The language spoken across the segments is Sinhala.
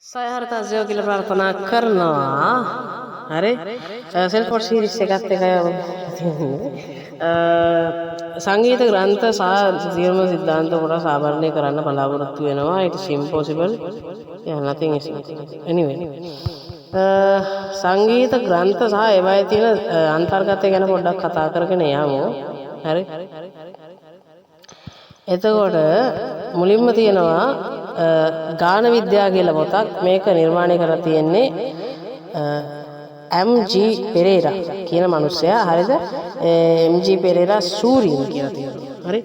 සයහරතසයෝ කියලා ප්‍රාර්ථනා කරනවා. හරි සෙල්ෆෝඩ් සීරීස් එකත් එක සංගීත ග්‍රන්ථ සහ සියලුම සිද්ධාන්ත කොටස් ආවරණය කරන්න බලාපොරොත්තු වෙනවා. It's impossible. Yeah, nothing is anyway. සංගීත ග්‍රන්ථ සහ ඒවායේ තියෙන අන්තර්ගතය ගැන පොඩ්ඩක් කතා කරගෙන යමු. හරි එතකොට මුලින්ම තියෙනවා ගාන විද්‍යාව කියලා පොතක්. මේක නිර්මාණය කරලා තියෙන්නේ එම්.ජී. පෙරේරා කියන මිනිසයා. හරිද? එම්.ජී. පෙරේරා සූරීන් කියලා තියෙනවා. හරි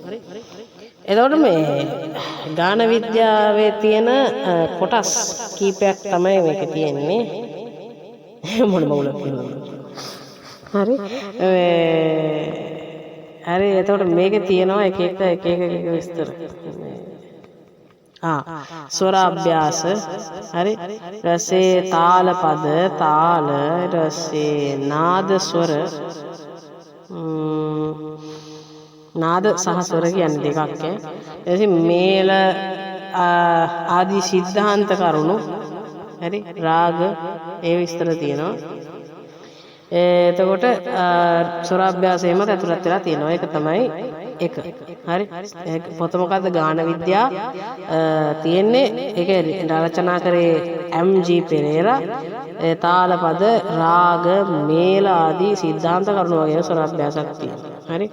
එතකොට මේ ගාන විද්‍යාවේ තියෙන කොටස් කීපයක් තමයි මේක තියෙන්නේ. මොන මවුලක් කියනවා. හරි එතකොට මේකේ තියෙනවා එක විස්තර. ස්වර අභ්‍යාස. හරි රසේ තාල පද තාල රසේ නාද ස්වර නාද සහ ස්වර කියන්නේ දෙකක්. එතකොට මේල ආදී සිද්ධාන්ත කරුණු. හරි රාග ඒ විස්තර තියෙනවා. එතකොට ස්වරාභ්‍යාසයෙන්ම ඇතුළත් වෙලා තියෙනවා. ඒක තමයි එක. හරි පොත මොකද්ද? ගාන විද්‍යාව තියෙන්නේ. ඒක රචනා කරේ එම්.ජී. පෙරේරා. තාලපද රාග මේල ආදී සිද්ධාන්ත කරුණු වගේ ස්වරාභ්‍යාසයක් තියෙනවා. හරි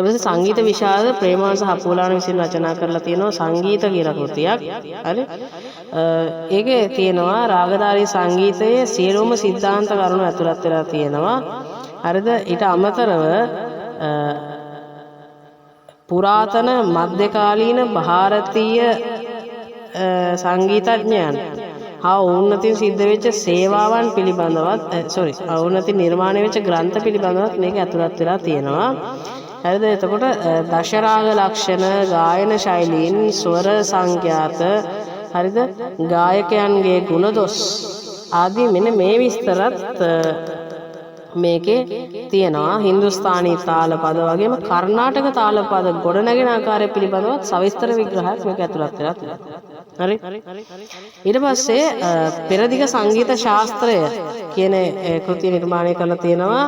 ඊට සංගීත විශාරද ප්‍රේමානන්ද සහ අපූලාන විසින් රචනා කරලා තියෙනවා සංගීත කියලා කෘතියක්. හරි ඒකේ තියෙනවා රාගධාරී සංගීතයේ සියලුම සිද්ධාන්ත කරුණු ඇතුළත් වෙලා තියෙනවා. හරිද? ඊට අමතරව පුරාතන මධ්‍යකාලීන ಭಾರತೀಯ සංගීතඥයන් හා උන්නතින් සිද්ධ වෙච්ච සේවාවන් පිළිබඳවත් උන්නතින් නිර්මාණය වෙච්ච ග්‍රන්ථ පිළිබඳවත් මේක ඇතුළත් වෙලා තියෙනවා. හරිද? එතකොට දශරාග ලක්ෂණ ගායන ශෛලීන් ස්වර සංඛ්‍යාත හරිද ගායකයන්ගේ ගුණදොස් ආදී මෙන්න මේ විස්තරත් මේකේ තියෙනවා. හින්දුස්ථානී තාල පද වගේම කර්ණාටක තාල පද ගොඩනැගෙන ආකාරය පිළිබඳව සවිස්තර විග්‍රහයක් මේක ඇතුළත් වෙලා තියෙනවා. හරි ඊට පස්සේ පෙරදිග සංගීත ශාස්ත්‍රය කියන කෘතිය නිර්මාණය කරලා තියෙනවා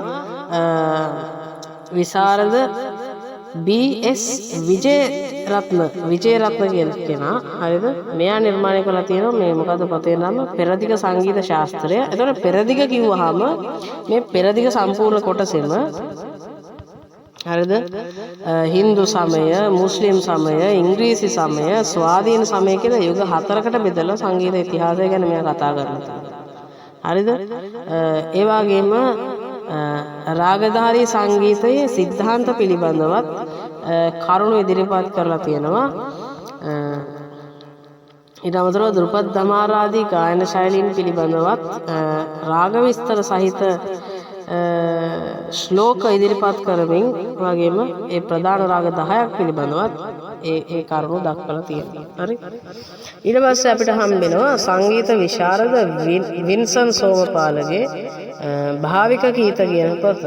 විශාරද බී.එස්. විජේරත්න කියන කෙනා. හරිද? මෙයා නිර්මාණය කරලා තියෙනවා මේ මොකද්ද පොතේ නම? පෙරදිග සංගීත ශාස්ත්‍රය. එතකොට පෙරදිග කිව්වහම මේ පෙරදිග සම්පූර්ණ කොටසෙම හරිද? හින්දු සමය, මුස්ලිම් සමය, ඉංග්‍රීසි සමය, ස්වාධීන සමය කියලා යුග 4කට බෙදලා සංගීත ඉතිහාසය ගැන මෙයා කතා කරනවා. හරිද? ඒ වගේම රාගධාරී සංගීතයේ සිද්ධාන්ත පිළිබඳවත් කරුණු ඉදිරිපත් කරලා තියෙනවා. ඊට අමතරව ධෘපද දමාර ආදී ගායන ශෛලීන් පිළිබඳවත් රාග විස්තර සහිත ශ්ලෝක ඉදිරිපත් කරමින් වගේම ඒ ප්‍රධාන රාග 10ක් පිළිබඳවත් ඒ කරුණු දක්වලා තියෙනවා. හරි ඊට පස්සේ අපිට හම්බෙනවා සංගීත විශාරද වින්සන් සෝමපාලගේ භාවික ගීත කියන පොත.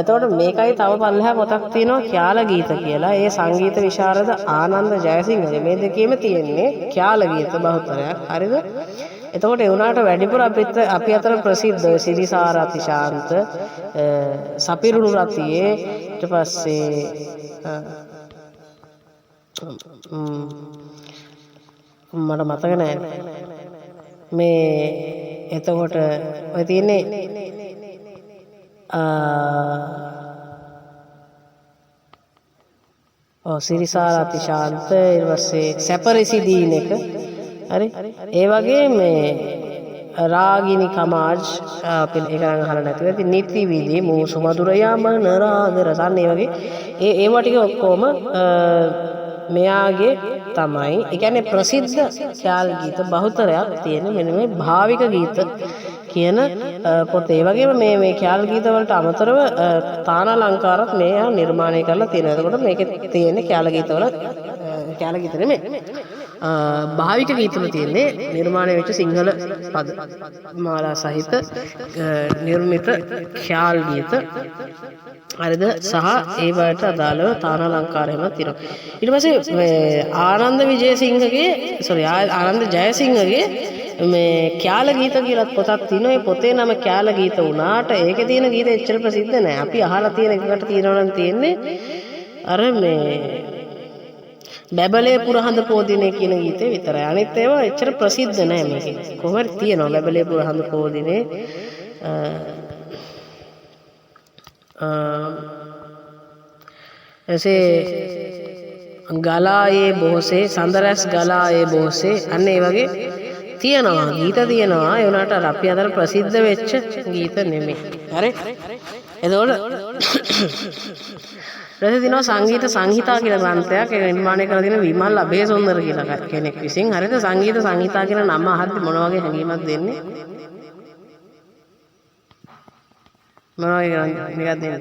එතකොට මේකයි තව පල්ලෙහා පොතක් තියෙනවා ඛ්‍යාල ගීත කියලා. ඒ සංගීත විශාරද ආනන්ද ජයසිංහ මේ දෙකේම තියෙන්නේ ඛ්‍යාල ගීත බහුතරයක්. හරිද? එතකොට ඒ වුණාට වැඩිපුර අපි අතර ප්‍රසිද්ධ සිරිසාර අතිශාන්ත සපිරුණු රතියේ ඊට පස්සේ මට මතක නැහැ මේ. එතකොට ඔය තියෙන්නේ සිරිසාර අතිශාන්ත ඊට පස්සේ සැපරිසිදීන එක. හරි ඒ වගේ මේ රාගිනි කමාජ් අපි ඒක නම් අහලා නැතුව ඉතින් නිති විදි මූසු මధుර යමන රාග රසන් ඒ වගේ ඒවා ටික ඔක්කොම මෙයාගේ තමයි. ඒ කියන්නේ ප්‍රසිද්ධ ඛ්‍යාල් ගීත බහුතරයක් තියෙන මෙන්න මේ භාවික ගීත කියන පොතේ. ඒ වගේම මේ ඛ්‍යාල් ගීත වලට අමතරව තානාලංකාරත් මෙයා නිර්මාණය කරලා තියෙනවා. එතකොට මේකේ තියෙන ඛ්‍යාල ගීත වල ඛ්‍යාල ගීත නෙමෙයි භාවික ගීතවල තියෙන්නේ නිර්මාණය වෙච්ච සිංහල පද මාලා සහිත නිර්මිත ඛ්‍යාල් ගීත. හරිද? සහ ඒ වලට අදාළව තානාලංකාරයම තියෙනවා. ඊට පස්සේ ආනන්ද ජයසිංහගේ මේ කැල ගීත කියලා පොතක් තියෙනවා. ඒ පොතේ නම කැල ගීත වුණාට ඒකේ තියෙන ගීත එච්චර ප්‍රසිද්ධ නෑ. අපි අහලා තියෙන එකකට තියෙනවා නම් තියෙන්නේ අර මේ බැබලේ පුරහඳ පෝදිනේ කියන ගීතේ විතරයි. අනිත් ඒවා එච්චර ප්‍රසිද්ධ නෑ මේකේ. කොහොමද තියෙනවා බැබලේ පුරහඳ පෝදිනේ ऐसे ගලායේ බොහෝසේ සඳරැස් ගලායේ බොහෝසේ අන්න ඒ වගේ තියෙනවා ගීත තියෙනවා. ඒ වුණාට අර අපි අතර ප්‍රසිද්ධ වෙච්ච ගීත නෙමෙයි. හරි. එතකොට රසදිනවා සංගීත සංහිතා කියලා ග්‍රන්ථයක්. ඒක නිර්මාණය කරලා තියෙන විමල් අබේසුන්දර කියලා කෙනෙක් විසින්. හරිද? සංගීත සංහිතා කියන නම අහද්දි මොන වගේ හැඟීමක් දෙන්නේ? මොන වගේ නිකන් දෙන්නේ?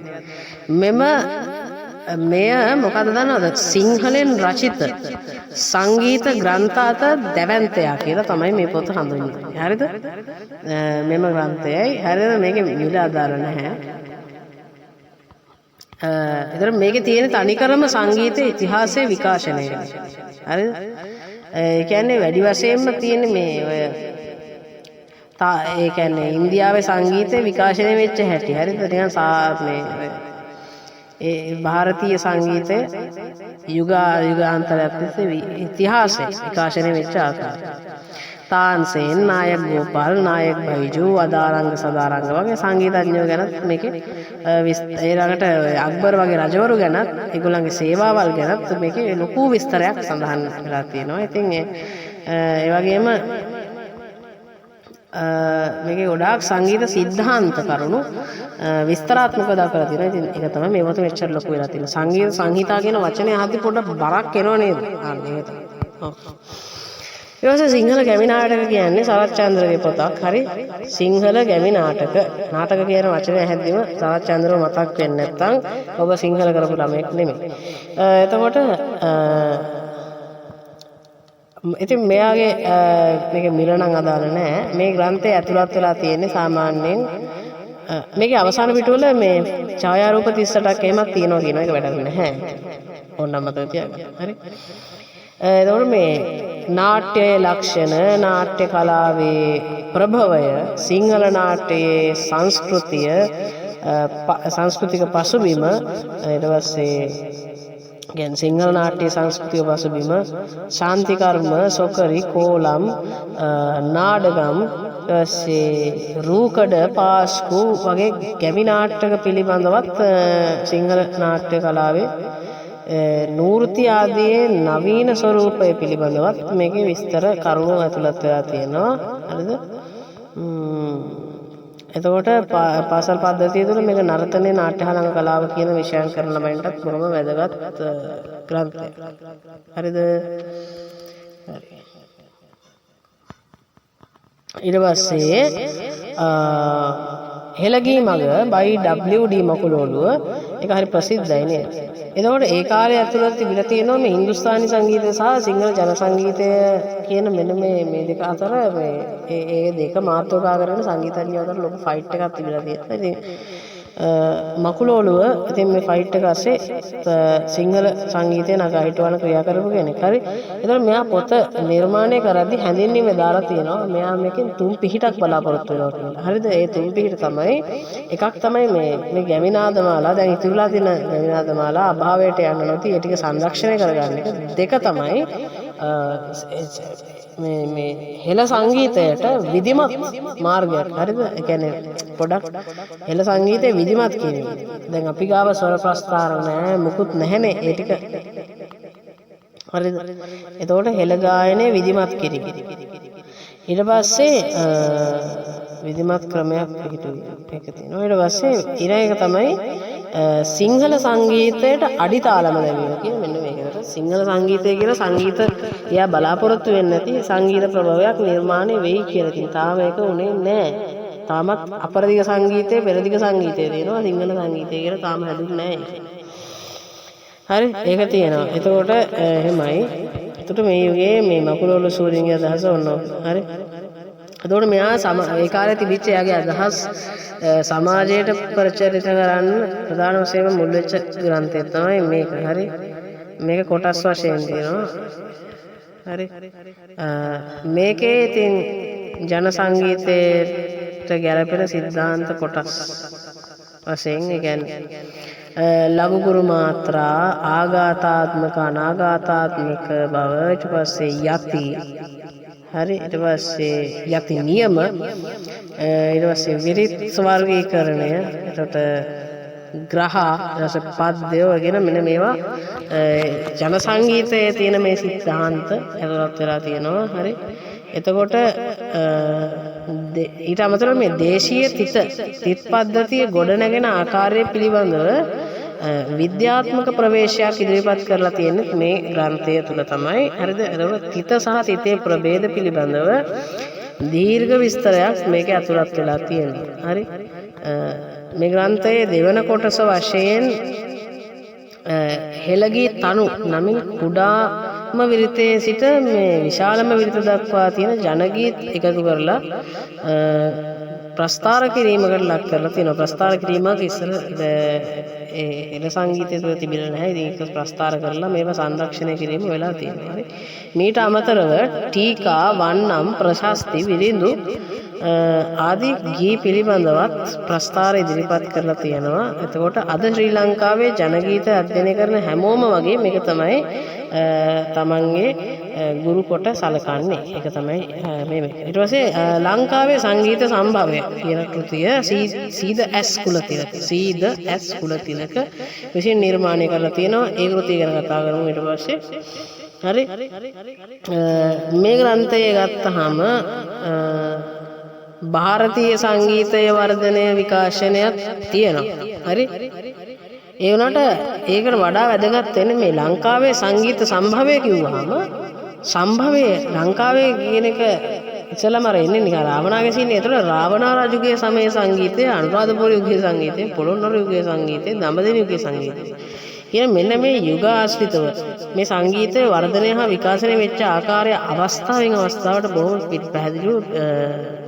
මෙය මොකද දන්නවද? සිංහලෙන් රචිත සංගීත ග්‍රන්ථ අතර දැවැන්තයා කියලා තමයි මේ පොත හඳුන්වන්නේ. හරිද? මෙම ග්‍රන්ථයයි. හරිද? මේකේ මිල අදාළ නැහැ. ඒතර මේකේ තියෙන තනිකරම සංගීතයේ ඉතිහාසයේ විකාශනය. හරිද? ඒ කියන්නේ වැඩි වශයෙන්ම තියෙන මේ ඔය ඒ කියන්නේ ඉන්දියාවේ සංගීතය විකාශනය වෙච්ච හැටි. හරිද? නිකන් මේ ඒ ಭಾರತೀಯ සංගීතය යුගාන්තරයක් තිස්සේ ඉතිහාසය විකාශනය වෙච්ච ආකාරය. තාන්සේන්, නායක ගෝපාල්, නායක බයිජු, අදාරංග සදාරංග වගේ සංගීතඥයෝ ගැන මේකේ ඊළඟට අක්බර් වගේ රජවරු ගැන ඒගොල්ලන්ගේ සේවාවල් ගැන මේකේ ලොකු විස්තරයක් සඳහන් කරලා තියෙනවා. ඉතින් ඒ වගේම මේකේ ගොඩාක් සංගීත සිද්ධාන්ත කරුණු විස්තරාත්මකව දක්වලා තියෙනවා. ඉතින් ඒක තමයි මේ වතු මෙච්චර ලොකු වෙලා තියෙන්නේ. සංගීත සංහිතා කියන වචනේ අහද්දි පොඩ්ඩක් බරක් එනව නේද? ඒක තමයි. ඔව්. ඊට සිංහල ගැමි නාටක කියන්නේ සරච්චන්ද්‍රගේ පොතක්. හරි. සිංහල ගැමි නාටක. නාටක කියන වචනේ ඇහෙද්දිම සරච්චන්ද්‍රව මතක් වෙන්නේ නැත්නම් ඔබ සිංහල කරපු ළමෙක් නෙමෙයි. එතකොට ඉතින් මෙයාගේ මේක මිල නම් අදාළ නැහැ. මේ ග්‍රන්ථය ඇතුළත් වෙලා තියෙන්නේ සාමාන්‍යයෙන් මේකේ අවසාන පිටුවල මේ ඡායාරූප 38ක් එහෙමත් තියෙනවා කියන එක වැඩක් නැහැ. ඕනනම් මතක තියාගන්න. හරි. එතකොට මේ නාට්‍යයේ ලක්ෂණ, නාට්‍ය කලාවේ ප්‍රභවය, සිංහල නාට්‍යයේ සංස්කෘතිය, සංස්කෘතික පසුබිම, ඊට පස්සේ ගැන සිංහල නාට්‍ය සංස්කෘතික පසුබිම, ශාන්ති කර්ම, සොකරි, කෝලම්, නාඩගම්, ඊපස්සේ රූකඩ, පාස්කු වගේ ගැමි නාටක පිළිබඳවත් සිංහල නාට්‍ය කලාවේ නූර්ති ආදී නවීන ස්වරූපය පිළිබඳවත් මේකේ විස්තර කරුණු ඇතුළත් වෙලා තියෙනවා. හරිද? එතකොට පාසල් පද්ධතිය තුළ මේක නර්තනයේ නාට්‍යහලංග කලාව කියන විෂයන් කරන ළමයින්ටත් බොහොම වැදගත් ග්‍රන්ථයක්. හරිද? හරි. ඊට පස්සේ හෙළගී මග by W.D. මකුලෝළුව ඒක හරි ප්‍රසිද්ධයි නේද? එතකොට ඒ කාලේ ඇතුළත තිබිලා තියෙනවා මේ හින්දුස්ථානි සංගීතය සහ සිංහල ජන සංගීතය කියන මෙන්න මේ දෙක අතර මේ ඒ දෙක මාතෘකා කරගෙන සංගීතඥයෝ අතර ලොකු ෆයිට් එකක් තිබිලා තියෙනවා. ඉතින් මකුලෝළුව ඉතින් මේ ෆයිට් එක ASCII සිංහල සංගීතය නගා හිටවන ක්‍රියා කරපු කෙනෙක්. හරි. එතකොට මෙයා පොත නිර්මාණය කරද්දී හැඳින්වීමේ දාලා තියෙනවා. මෙයා මේකෙන් 3 පිහිටක් බලාපොරොත්තු වෙනවා කියලා. හරිද? ඒ 3 පිහිට තමයි එකක් තමයි මේ ගැමිනාදමාලා දැන් ඉතුරුලා තියෙන ගැමිනාදමාලා අභාවයට යන්න නොති ඒ ටික සංරක්ෂණය කරගන්න එක. දෙක තමයි මේ හෙළ සංගීතයට විධිමත් මාර්ගයක්. හරිද? ඒ කියන්නේ පොඩක් හෙළ සංගීතයේ විධිමත් කියන්නේ. දැන් අපි ගාව ස්වර ප්‍රස්ථාර නැහැ, මුකුත් නැහැනේ ඒ ටික. හරිද? එතකොට හෙළ ගායනයේ විධිමත් කිරීම. ඊට පස්සේ විධිමත් ක්‍රමයක් පිළිතුරු එක තියෙනවා. ඊට පස්සේ ඊළඟ එක තමයි සිංහල සංගීතයට අඩිතාලම දැමීම කියන මෙන්න මේකට. සිංහල සංගීතය කියලා සංගීත එයා බලාපොරොත්තු වෙන්නේ නැති සංගීත ප්‍රභවයක් නිර්මාණය වෙයි කියලා. ඉතින් තාම ඒක උනේ නැහැ. තාමත් අපරදිග සංගීතයේ පෙරදිග සංගීතය තියෙනවා. සිංහල සංගීතය කියලා තාම හැදුන්නේ නැහැ. හරි ඒක තියෙනවා. එතකොට එහෙමයි. එතකොට මේ යුගයේ මේ මකුලෝළු සූරියන්ගේ අදහස ඔන්න හරි. එතකොට මෙයා ඒ කාලේ තිබිච්ච එයාගේ අදහස් සමාජයට ප්‍රචලිත කරන්න ප්‍රධාන වශයෙන් මුල් වෙච්ච ග්‍රන්ථය තමයි මේක. හරි. මේක කොටස් වශයෙන් තියෙනවා. හරි. මේකේ ඉතින් ජන සංගීතයට ගැලපෙන සිද්ධාන්ත කොටස් වශයෙන් ඒ කියන්නේ ලඝු ගුරු මාත්‍රා ආඝාතාත්මක අනාඝාතාත්මක බව ඊට පස්සේ යති හරි ඊට පස්සේ යති නියම ඊට පස්සේ විරිත් වර්ගීකරණය එතකොට ග්‍රහ රස පද්‍ය වගේ මෙන්න මේවා ජන සංගීතයේ තියෙන මේ සිද්ධාන්ත ඇතුළත් වෙලා තියෙනවා හරි එතකොට ඊට අමතරව මේ දේශීය තිත් පද්ධතිය ගොඩනැගෙන ආකාරය පිළිබඳව විද්‍යාත්මක ප්‍රවේශයක් ඉදිරිපත් කරලා තියෙන්නේ මේ ග්‍රන්ථය තුල තමයි හරිද එතකොට තිත සහ තිතේ ප්‍රභේද පිළිබඳව දීර්ඝ විස්තරයක් මේකේ ඇතුළත් වෙලා තියෙනවා හරි මේ ග්‍රන්ථයේ දෙවන කොටස වශයෙන් හෙළගී තනු නමින් කුඩාම විරිතේ සිට මේ විශාලම විරිත දක්වා තියෙන ජනගීත් එකතු කරලා ප්‍රස්ථාර කිරීමකට ලක් කරලා තියෙනවා. ප්‍රස්ථාර කිරීමක් ඉස්සර එන සංගීතය තුළ තිබිලා නැහැ. ඉතින් ඒක ප්‍රස්ථාර කරලා මේව සංරක්ෂණය කිරීම වෙලා තියෙනවා. හරි. මීට අමතරව ටීකා වන්නම් ප්‍රශස්ති විරිඳු ආදී ගී පිළිබඳවත් ප්‍රස්ථාර ඉදිරිපත් කරලා තියෙනවා. එතකොට අද ශ්‍රී ලංකාවේ ජනගීත අධ්‍යයනය කරන හැමෝම වගේ මේක තමයි තමන්ගේ ගුරු කොට සලකන්නේ. ඒක තමයි මේ ඊට පස්සේ ලංකාවේ සංගීත සම්භවය කියන කෘතිය සීද ඇස් කුලතිලක විසින් නිර්මාණය කරලා තියෙනවා. ඒ කෘතිය ගැන කතා කරමු ඊට පස්සේ. හරි මේ ග්‍රන්ථය ගත්තාම ಭಾರತೀಯ සංගීතය වර්ධනය විකාශනයක් තියෙනවා. හරි ඒ වුණාට ඒකට වඩා වැදගත් වෙන්නේ මේ ලංකාවේ සංගීත සම්භවය කිව්වහම සම්භවය ලංකාවේ කියන එක ඉස්සලම අර එන්නේ නිකන් රාවණාගේ සීනේ. ඒතර රාවණා රජුගේ සමයේ සංගීතය, අනුරාධපුර යුගයේ සංගීතය, පොළොන්නරු යුගයේ සංගීතය, දඹදෙණි යුගයේ සංගීතය කියන මෙන්න මේ යුග ආශ්‍රිතව මේ සංගීතයේ වර්ධනය හා විකාශනය වෙච්ච ආකාරය අවස්ථාවෙන් අවස්ථාවට බොහොම පැහැදිලිව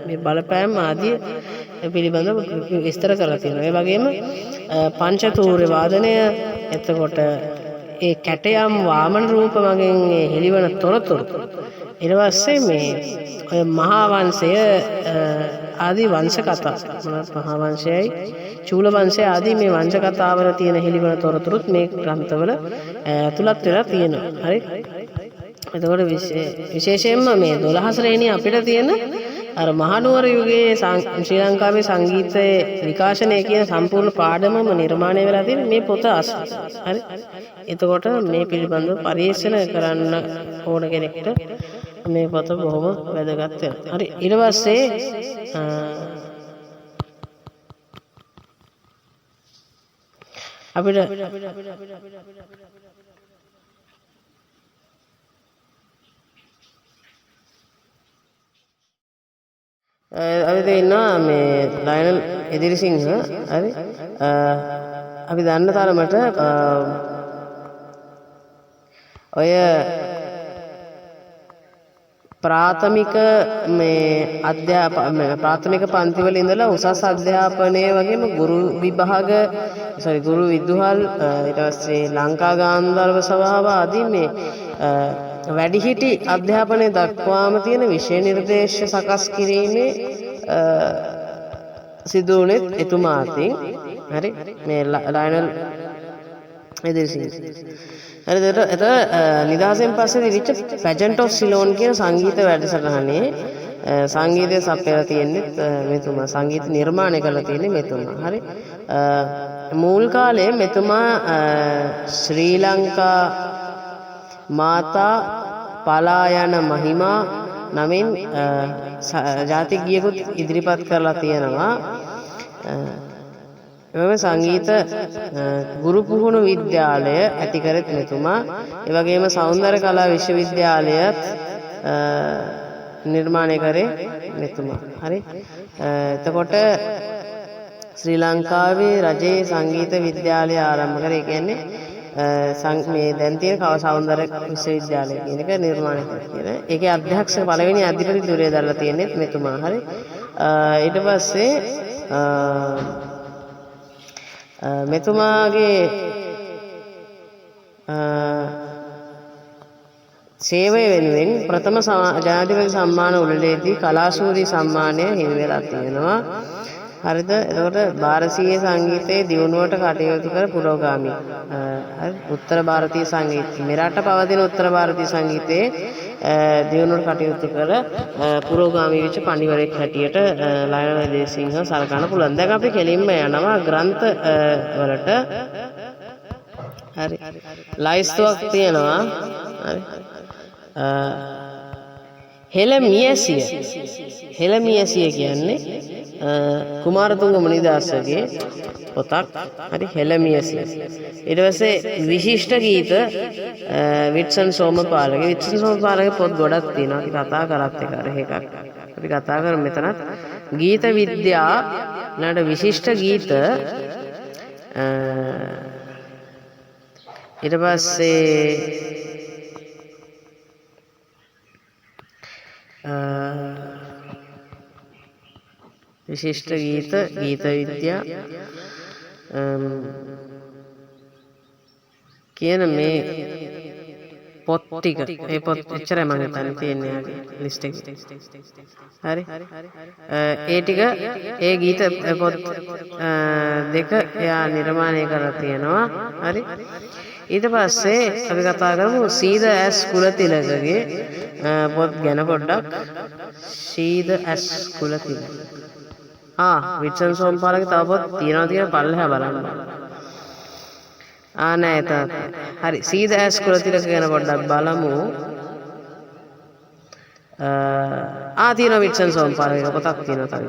මේ බලපෑම් ආදී පිළිබඳව විස්තර කරලා තියෙනවා. ඒ වගේම පංචතූර්ය වාදනය එතකොට ඒ කැටයම් වාමන රූප මගෙන් හෙළිවන තොරතුරු ඊට පස්සේ මේ ඔය මහා වංශය ආදී වංශ කතා මොනවාද මහා වංශයයි චූල වංශය ආදී මේ වංශ කතාවල තියෙන හෙළිවන තොරතුරුත් මේ ග්‍රන්ථවල ඇතුළත් වෙලා තියෙනවා. හරි එතකොට විශේෂයෙන්ම මේ 12 ශ්‍රේණිය අපිට තියෙන අර මහනුවර යුගයේ ශ්‍රී ලංකාවේ සංගීතයේ විකාශනය කියන සම්පූර්ණ පාඩමම නිර්මාණය වෙලා තියෙන මේ පොත අස්සේ. හරි. එතකොට මේ පිළිබඳව පරිශන කරන්න ඕන කෙනෙක්ට මේ පොත බොහොම වැදගත් වෙනවා. හරි. ඊට පස්සේ අපිට අපි ඉන්නවා මේ ලයනල් එදිරිසිංහ. හරි අපි දන්න තරමට ඔය ප්‍රාථමික මේ ප්‍රාථමික පන්තිවල ඉඳලා උසස් අධ්‍යාපනය වගේම ගුරු ගුරු විදුහල් ඊට පස්සේ ලංකා ගාන්ධර්ව සභාව ආදී මේ වැඩිහිටි අධ්‍යාපනය දක්වාම තියෙන විෂය නිර්දේශ සකස් කිරීමේ සිදු වුණේ එතුමා අතින්. හරි මේ ලයනල් එදිරිසිංහ. හරි එතකොට නිදහසෙන් පස්සේ දිවිච්ච පැජන්ට් ඔෆ් සිලෝන් කියන සංගීත වැඩසටහනේ සංගීතය සපයලා තියෙන්නේ මෙතුමා. සංගීත නිර්මාණය කරලා තියෙන්නේ මෙතුමා. හරි මූල් කාලයේ මෙතුමා ශ්‍රී ලංකා මාතා පලායන මහිමා නමින් ජාතික ගීයකුත් ඉදිරිපත් කරලා තියෙනවා. එවම සංගීත ගුරු පුහුණු විද්‍යාලය ඇති කරත් මෙතුමා. ඒ වගේම සෞන්දර්ය කලා විශ්වවිද්‍යාලයත් නිර්මාණය කරේ මෙතුමා. හරි එතකොට ශ්‍රී ලංකාවේ රජයේ සංගීත විද්‍යාලය ආරම්භ කරේ. ඒ කියන්නේ මේ දැන් තියෙන සෞන්දර්ය විශ්වවිද්‍යාලය කියන එක නිර්මාණය කරලා තියෙනවා. ඒකේ අධ්‍යක්ෂ පළවෙනි අධිපති ධුරය දැරලා තියෙන්නේ මෙතුමා. හරි ඊට පස්සේ මෙතුමාගේ සේවය වෙනුවෙන් ප්‍රථම ජනාධිපති සම්මාන උළෙලේදී කලාශූරී සම්මානය හිමි වෙලා තියෙනවා. හරිද? එතකොට ಭಾರತೀಯ සංගීතයේ දියුණුවට කටයුතු කර පුරෝගාමී. හරි. උත්තර ಭಾರತೀಯ සංගීතය. මෙරට පවතින උත්තර ಭಾರತೀය සංගීතයේ දියුණුවට කටයුතු කර පුරෝගාමී වෙච්ච පණිවරයෙක් හැටියට ලයනල් විජේසිංහ සලකන්න පුළුවන්. දැන් අපි කෙලින්ම යනවා ග්‍රන්ථ වලට. හරි. ලයිස්තුවක් තියෙනවා. හරි. හෙළමියසිය කියන්නේ කුමාරතුංග මුනිදාසගේ පොතක්. හරි. හෙළමියසිය. ඊට පස්සේ විශිෂ්ට ගීත විට්සන් සෝමපාලගේ. විට්සන් සෝමපාලගේ පොත් ගොඩක් තියෙනවා. අපි කතා කරත් එකක්. අපි කතා කරමු මෙතනත් ගීත විද්‍යා ඊළඟට විශිෂ්ට ගීත ඊට පස්සේ විශිෂ්ට ගීත විද්‍යා කියන මේ පොත් ටික ඒ පොත් එච්චරයි මම හිතන්නේ තියෙන්නේ යාගේ ලිස්ට් එකේ. හරි. ඒ ටික ඒ ගීත පොත් දෙක එයා නිර්මාණය කරලා තියෙනවා. හරි. ඊට පස්සේ අපි කතා කරමු සීද ඇස් කුලතිලකගේ පොත් ගැන පොඩ්ඩක්. සීද ඇස් කුලතිලක. විට්සන් සෝමපාලගේ තව පොත් තියෙනවා පල්ලෙහා බලන්න. නෑ එතන. හරි. සීද ඇස් කුලතිලක ගැන පොඩ්ඩක් බලමු. තියෙනවා විට්සන් සෝමපාලගේ පොතක් තියෙනවා.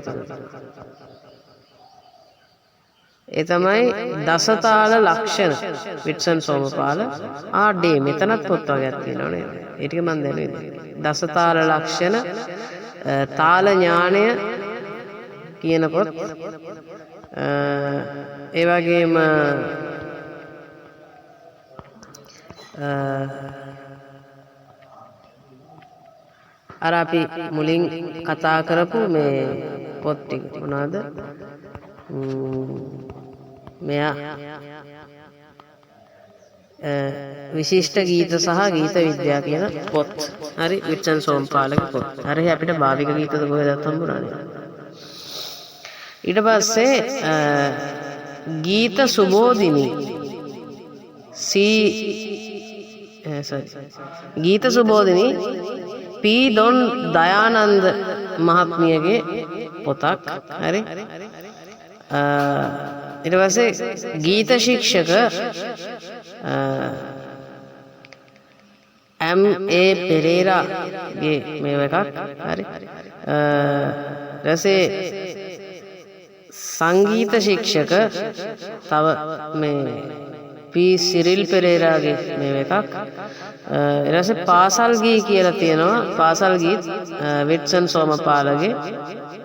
ඒ තමයි දසතාල ලක්ෂණ විට්සන් සෝමපාල. මෙතනත් පොත් වර්ගයක් තියෙනවා නේද? ඒ ටික මම දැනුවේ. දසතාල ලක්ෂණ, තාල ඥානය කියන පොත්. ඒ වගේම අර අපි මුලින් කතා කරපු මේ පොත් ටික මොනවාද? මෙයා විශිෂ්ට ගීත සහ ගීත විද්‍යා කියන පොත්. හරි. විට්සන් සෝමපාලගේ පොත්. හරි. අපිට භාවික ගීතද කොහෙදත් හම්බුණානේ. ඊට පස්සේ ගීත සුබෝධිනී ගීත සුබෝධිනී පී දොන් දයානන්ද මහත්මියගේ පොතක්. හරි. ඊට පස්සේ ගීත ශික්ෂක M.A. පෙරේරාගේ මේව එකක්. හරි. ඊට පස්සේ සංගීත ශික්ෂක තව මේ P. සිරිල් පෙරේරාගේ මේව එකක්. ඊට පස්සේ පාසල් ගී කියලා තියෙනවා. පාසල් ගීත් විට්සන් සෝමපාලගේ.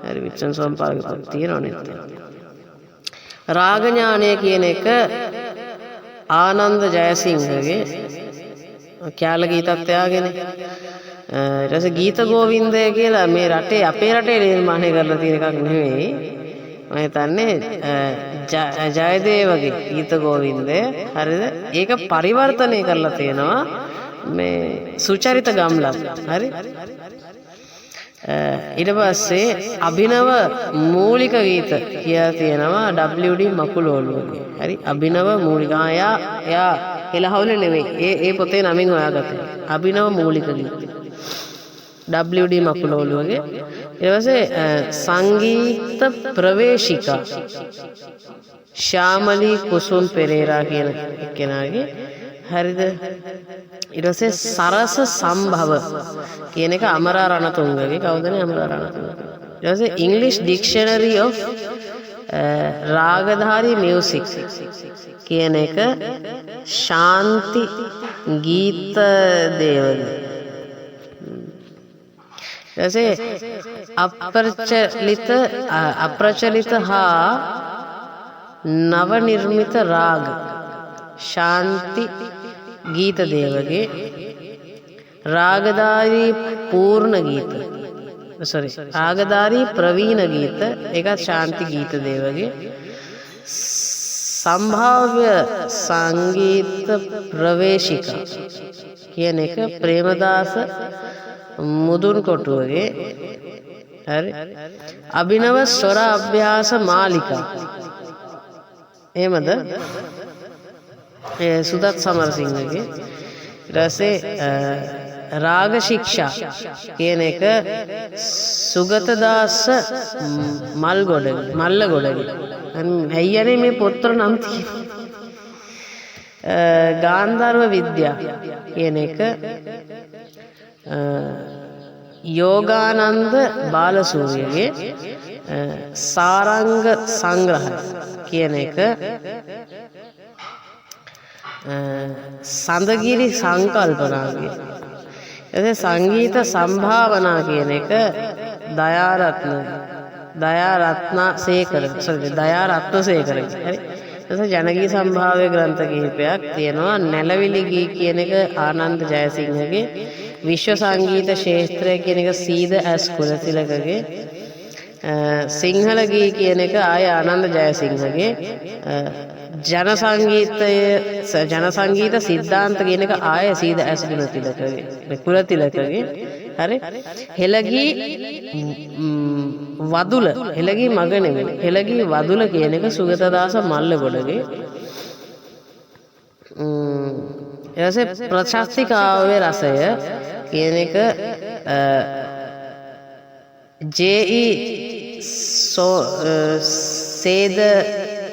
හරි. විට්සන් සෝමපාලගේ පොත් තියෙනවා නේද? රාග ඥානය කියන එක ආනන්ද ජයසිංහගේ කැල ගීතත් එයාගෙන. ඊට පස්සේ ගීත ගෝවින්දය කියලා මේ රටේ අපේ රටේ නිර්මාණය කරලා තියෙන එකක් නෙවෙයි. මම හිතන්නේ ජයදේවගේ ගීත ගෝවින්දය. හරිද? ඒක පරිවර්තනය කරලා තියෙනවා මේ සුචරිත ගම්ලත්. හරි. ඊට පස්සේ අභිනව මූලික ගීත කියලා තියෙනවා W.D. මකුලෝළුවගේ. හරි. අභිනව මූලික. එයා හෙළහවුල නෙවෙයි. ඒ පොතේ නමින් හොයාගත්තා. අභිනව මූලික ගීත. W.D. මකුලෝළුවගේ. ඊට පස්සේ සංගීත ප්‍රවේශිකා ශ්‍යාමලී කුසුම් පෙරේරා කියන කෙනාගේ. හරිද? ඊට පස්සේ සරස සම්භව කියන එක අමරා රණතුංගගේ. කවුදනේ අමරා රණතුංග? ඊට පස්සේ English Dictionary of රාගධාරී මියුසික් කියන එක ශාන්ති ගීත දේවගේ. ඊට පස්සේ අප්‍රචලිත හා නව නිර්මිත රාග ශාන්ති ගීත දේවගේ. රාගධාරී පූර්ණ ගීත රාගධාරී ප්‍රවීණ ගීත ඒකත් ශාන්ති ගීත දේවගේ. සම්භාව්‍ය සංගීත ප්‍රවේශිකා කියන එක ප්‍රේමදාස මුදුන් කොටුවගේ හරි අභිනව ස්වර අභ්‍යාස මාලිකා එහෙමද සුදත් සමරසිංහගේ ඊට පස්සේ රාග ශික්ෂා කියන එක සුගතදාස මල්ලගොඩගේ ඇයියනේ මේ පොත්වල නම් තියෙන්නේ ගාන්ධර්ව විද්‍යා කියන එක යෝගානන්ද බාලසූරියගේ සාරංග සංග්‍රහය කියන එක සඳගිරි සංකල්පනාගේ එතේ සංගීත සම්භාවනා කියන එක දයාරත්නසේකර හරි ජනගී සම්භාව්‍ය ග්‍රන්ථ කිහිපයක් තියෙනවා නැලවිලි ගී කියන එක ආනන්ද ජයසිංහගේ විශ්ව සංගීත ක්ෂේත්‍රය කියන එක සීද ඇස් කුලතිලකගේ සිංහල ගී කියන එක ආය ආනන්ද ජයසිංහගේ ජන සංගීත සිද්ධාන්ත කියන එක ආය සීද ඇස් කුලතිලකගේ හරි හෙළගී වදුල හෙළගී මග නෙමෙයි හෙළගී වදුල කියන එක සුගතදාස මල්ලගොඩගේ ඊට පස්සේ ප්‍රශස්ති කාව්‍ය රසය කියන එක ජේ.ඊ.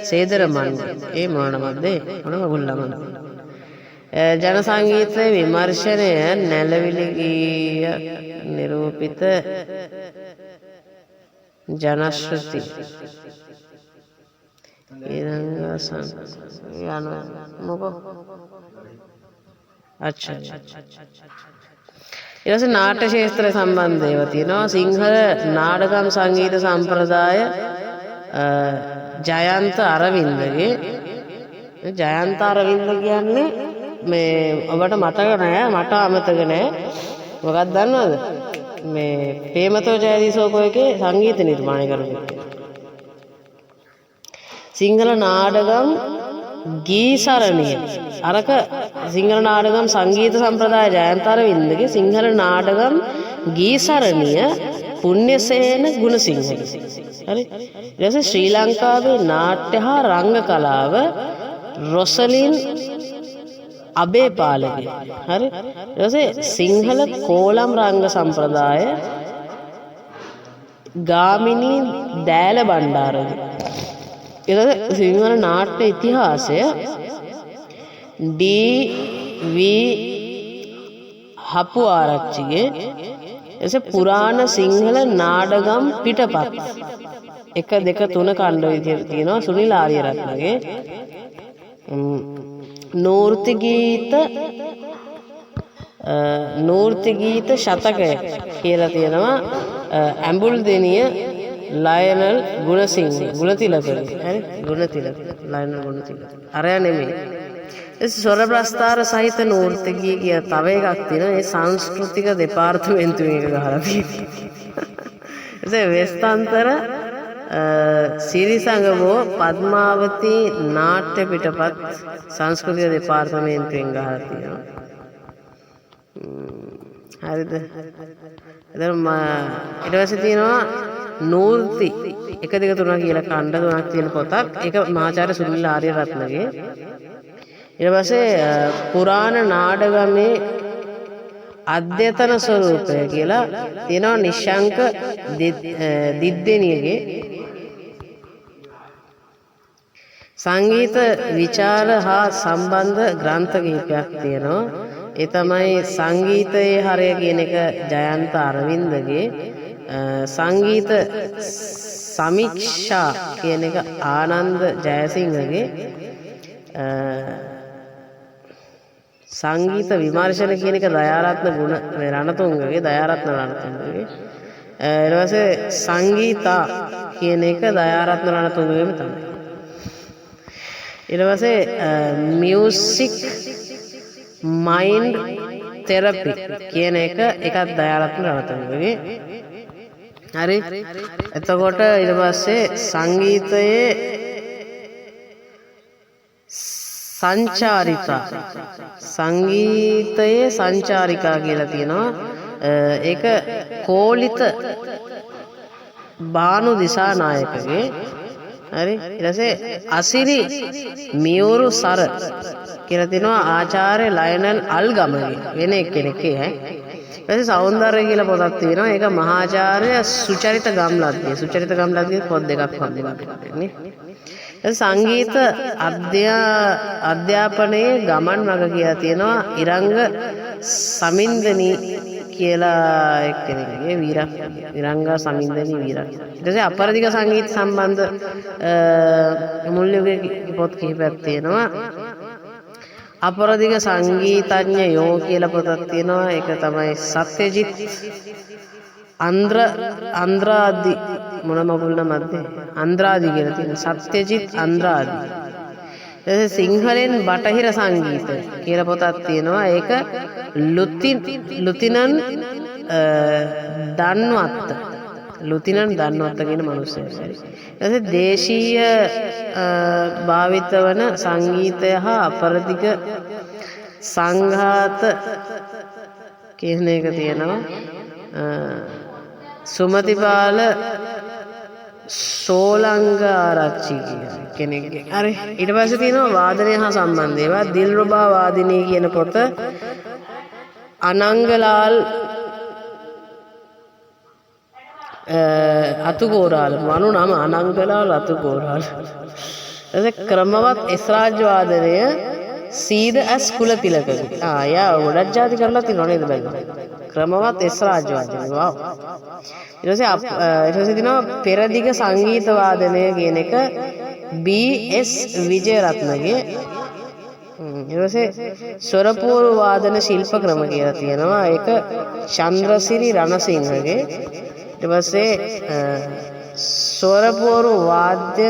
සේදරමන් ඒ මොනවද මොනවගුල්ලමන ජන සංගීතයේ විමර්ශනය නැලවිලි ගීය නිරූපිත ජනශ්‍රුති අච්චා ඊට පස්සේ නාට්‍ය ක්ෂේත්‍රය සම්බන්ධව තියෙනවා සිංහල නාටකම් සංගීත සම්ප්‍රදාය ජයන්ත අරවින්දගේ ජයන්ත අරවින්ද කියන්නේ මේ ඔබට මතක නෑ මට අමතක නෑ මොකක්ද දන්නවද මේ ප්‍රේමතෝ ජයදීසෝකෝයකේ සංගීත නිර්මාණය කරපු සිංහල නාටකම් ගී සරණිය අරක සිංහල නාටකම් සංගීත සම්ප්‍රදාය ජයන්ත අරවින්දගේ සිංහල නාටකම් ගී සරණිය පුණ්‍යසේන ගුණසිංහගේ හරි ඊට පස්සේ ශ්‍රී ලංකාවේ නාට්‍ය හා රංග කලාව රොසලින් අබේපාලගේ හරි ඊට පස්සේ සිංහල කෝලම් රංග සම්ප්‍රදාය ගාමිණී දෑල බණ්ඩාරගේ ඊට පස්සේ සිංහල නාට්‍ය ඉතිහාසය ඩී.වී. හපු ආරච්චිගේ එසේ පුරාණ සිංහල නාඩගම් පිටපත් 1 2 3 ඛණ්ඩ විදියට තියෙනවා සුනිල් ආරියරත්නගේ නූර්ති ගීත ශතකය කියලා තියෙනවා ඇඹුල් දෙනිය ලයනල් ගුණතිලකගේ හරි ගුණතිලක ලයනල් ගුණතිලක අරයා නෙමෙයි ස්වර ප්‍රස්ථාර සහිත නූර්ති ගී කිය තව එකක් තියෙනවා ඒ සංස්කෘතික දෙපාර්තමේන්තුවේ එක ගහලා තියෙනවා වෙස්තන්තර සිරිසංගමෝ පද්මාවතී නාට්‍ය පිටපත් සංස්කෘතික දෙපාර්තමේන්තුවෙන් ගහලා තියෙනවා හරිද ඊට පස්සේ තියෙනවා නූර්ති 1 2 3 කියලා ඛණ්ඩ 3ක් තියෙන පොතක් ඒක මහාචාර්ය සුනිල් ආරියරත්නගේ ඊට පස්සේ පුරාණ නාඩගමේ අධ්‍යතන ස්වරූපය කියලා තියෙනවා නිශ්ශංක දිද්දෙනියගේ සංගීත විචාර හා සම්බන්ධ ග්‍රන්ථ කිහිපයක් තියෙනවා ඒ තමයි සංගීතයේ හරය කියන එක ජයන්ත අරවින්දගේ සංගීත සමීක්ෂා කියන එක ආනන්ද ජයසිංහගේ සංගීත විමර්ශන කියන එක දයාරත්න රණතුංගගේ ඊට පස්සේ සංගීතා කියන එක දයාරත්න රණතුංගගේම තමයි ඊට පස්සේ මියුසික් මයින්ඩ් තෙරපි කියන එක එකක් දයාරත්න රණතුංගගේ හරි එතකොට ඊට පස්සේ සංගීතයේ සංචාරිකා සංගීතයේ සංචාරිකා කියලා තියෙනවා. ඒක කෝලිත බානු දිසානායකගේ හරි ඊට පස්සේ අසිරි මියුරු සර කියලා තියෙනවා ආචාර්ය ලයනල් අල්ගමගේ වෙන එක්කෙනෙක්ගේ ඊට පස්සේ සෞන්දර්ය කියලා පොතක් තියෙනවා. ඒක මහාචාර්ය සුචරිත ගම්ලත්ගේ. සුචරිත ගම්ලත්ගේ පොත් දෙකක් නේ. සංගීත අධ්‍යාපනයේ ගමන් මඟ කියලා තියෙනවා. ඉරංග සමින්දනී කියලා එක්කෙනෙක්ගේ විරංගා සමින්දනී වීරක්. ඊට පස්සේ අපරදිග සංගීත සම්බන්ධ මුල් යුගයේ පොත් කිහිපයක් තියෙනවා. අපරදිග සංගීතඥයෝ කියලා පොතක් තියෙනවා. ඒක තමයි සත්‍යජිත් අන්ද්‍රාදි මොන මගුල් නමක්ද? අන්ද්‍රාදි කියලා තියෙනවා. සත්‍යජිත් අන්ද්‍රාදි. ඊට සිංහලෙන් බටහිර සංගීත කියලා පොතක් තියෙනවා. ඒක ලුතිනන් දන්වත්ත කියන මිනිස්සෙක්. ඊට දේශීය භාවිත වන සංගීතය හා අපරදිග සංඝාත කියන එක තියෙනවා. සුමතිපාල සෝලංගාරච්චි කෙනෙක්ගේ. හරි ඊට පස්සේ තියෙනවා වාදනය හා සම්බන්ධ ඒවා. දිල්රුබා වාදිනී කියන පොත අනංගලාල් අතුගෝරාල වනු නම අනංගලාල් අතුගෝරාල. ඊට ක්‍රමවත් එස්රාජ් වාදනය සීද ඇස් කුලතිලකගේ. යා ගොඩක් ජාති කරලා තියෙනවා නේද බැලුවා. ක්‍රමවත් එස්රාජ් වාදනය. වව්. ඊට පස්සේ තියෙනවා පෙරදිග සංගීත වාදනය කියන එක බී.එස්. විජයරත්නගේ. ඊට පස්සේ ස්වරපූර්ව වාදන ශිල්ප ක්‍රම කියලා තියෙනවා. ඒක චන්ද්‍රසිරි රණසිංහගේ. ඊට පස්සේ ස්වරපූර්ව වාද්‍ය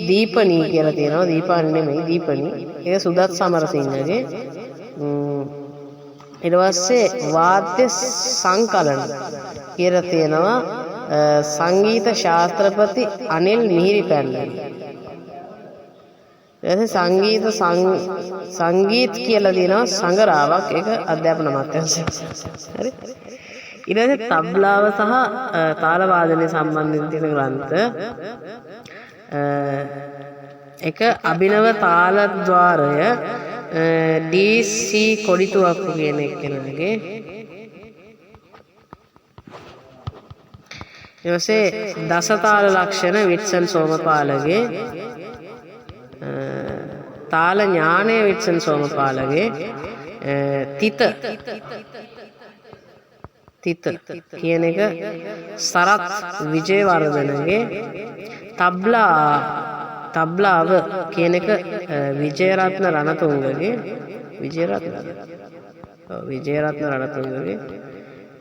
දීපනී කියලා තියෙනවා. දීපානි නෙමෙයි දීපනී. ඒක සුදත් සමරසිංහගේ. ඊට පස්සේ වාද්‍ය සංකලන කියලා තියෙනවා. සංගීත ශාස්ත්‍රපති අනිල් මිහිරිපැල්ලගේ. සංගීත කියලා තියෙනවා සංගරාවක්. ඒක අධ්‍යාපන අමාත්‍යාංශය. හරි ඊට පස්සේ තබ්ලාව සහ තාල වාදනය සම්බන්ධයෙන් තියෙන ග්‍රන්ථ. එක අභිනව තාලද්වාරය ඩී.සී. කොඩිතුවක්කු කියන එක්කෙනාගේ. ඊට පස්සේ දසතාල ලක්ෂණ විට්සන් සෝමපාලගේ. තාල ඥානය විට්සන් සෝමපාලගේ. තිත කියන එක සරත් විජේවර්ධනගේ. තබ්ලාව කියන එක විජයරත්න රණතුංගගේ. විජයරත්න රණතුංගගේ.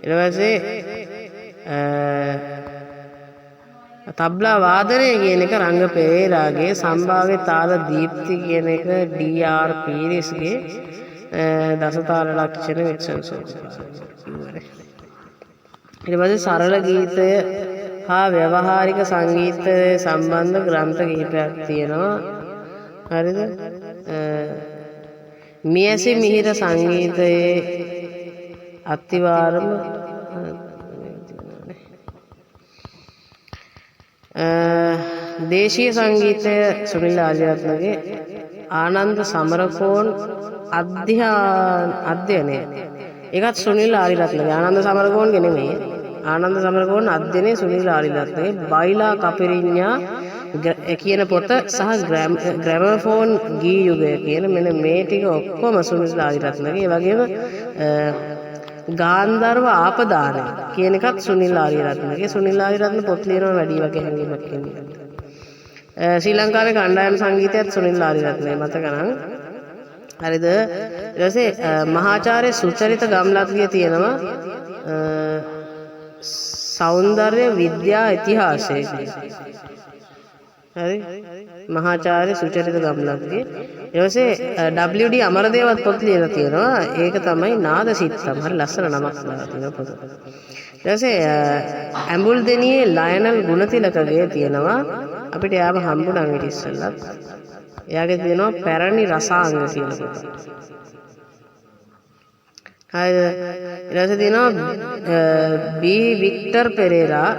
ඊට පස්සේ තබ්ලා වාදනය කියන එක රංග පෙරේරාගේ. සම්භාව්‍ය තාල දීප්ති කියන එක ඩී.ආර්. පීරිස්ගේ. දසතාල ලක්ෂණ විට්සන් සෝමපාලගේ. ඊට පස්සේ සරල ගීතය හා ව්‍යවහාරික සංගීතය සම්බන්ධ ග්‍රන්ථ කිහිපයක් තියෙනවා. හරිද? මියසි මිහිර සංගීතයේ අතිවාරම දේශීය සංගීතය සුනිල් ආරියරත්නගේ. ආනන්ද සමරකෝන් අධ්‍යයනය. ඒකත් සුනිල් ආරියරත්නගේ. ආනන්ද සමරකෝන්ගේ නෙමෙයි. ආනන්ද සමරකෝන් අධ්‍යයනයේ සුනිල් ආරියරත්නගේ. බයිලා කපිරිඤ්ඤා කියන පොත සහ ග්‍රැමෆෝන් ගී යුගය කියන මෙන්න මේ ටික ඔක්කොම සුනිල් ආරියරත්නගේ. ඒ වගේම ගාන්ධර්ව ආපදානය කියන එකත් සුනිල් ආරියරත්නගේ. සුනිල් ආරියරත්න පොත් ලියනවා වැඩි වගේ හැඟීමක් එන්නේ. ශ්‍රී ලංකාවේ කණ්ඩායම් සංගීතයත් සුනිල් ආරියරත්නගේ මතක නම්. හරිද? ඊට පස්සේ මහාචාර්ය සුචරිත ගම්ලත්ගේ තියෙනවා සෞන්දර්ය විද්‍යා ඉතිහාසය. හරි? මහාචාර්ය සුචරිත ගම්ලත්ගේ. ඊට පස්සේ WD අමරදේවත් පොත් ලියලා තියෙනවා. ඒක තමයි නාද සිත්තම්. හරි ලස්සන නමක් දාලා තියෙන පොත. ඊට පස්සේ ඇඹුල්දෙනියේ ලයනල් ගුණතිලකගේ තියෙනවා. අපිට යාම හම්බුණා ඊට ඉස්සෙල්ලත්. එයාගේ තියෙනවා පැරණි රසාංග කියලා පොත. හරිද? ඊට පස්සේ තියෙනවා බී වික්ටර් පෙරේරා.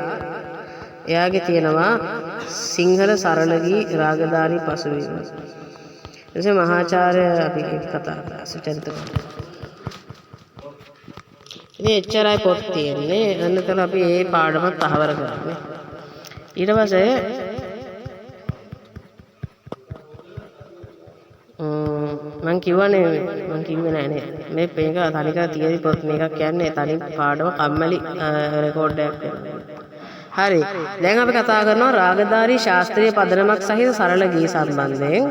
එයාගේ තියෙනවා සිංහල සරල ගී රාගධාරී පසුවීම. එසේ මහාචාර්ය අපි කතා කරා සුචරිත කොට. ඉතින් එච්චරයි පොත් තියෙන්නේ. අන්නතර අපි මේ පාඩමත් අහවර කරන්නේ. ඊට පස්සේ මං කිව්වේ නෑ නේ මේ මේක තනිකර තියෙදි පොත් මේකක් කියන්නේ තනි පාඩම කම්මැලි රෙකෝඩ් එකක් හරි දැන් අපි කතා කරනවා රාගධාරී ශාස්ත්‍රීය පදනමක් සහිත සරල ගී සම්බන්ධයෙන්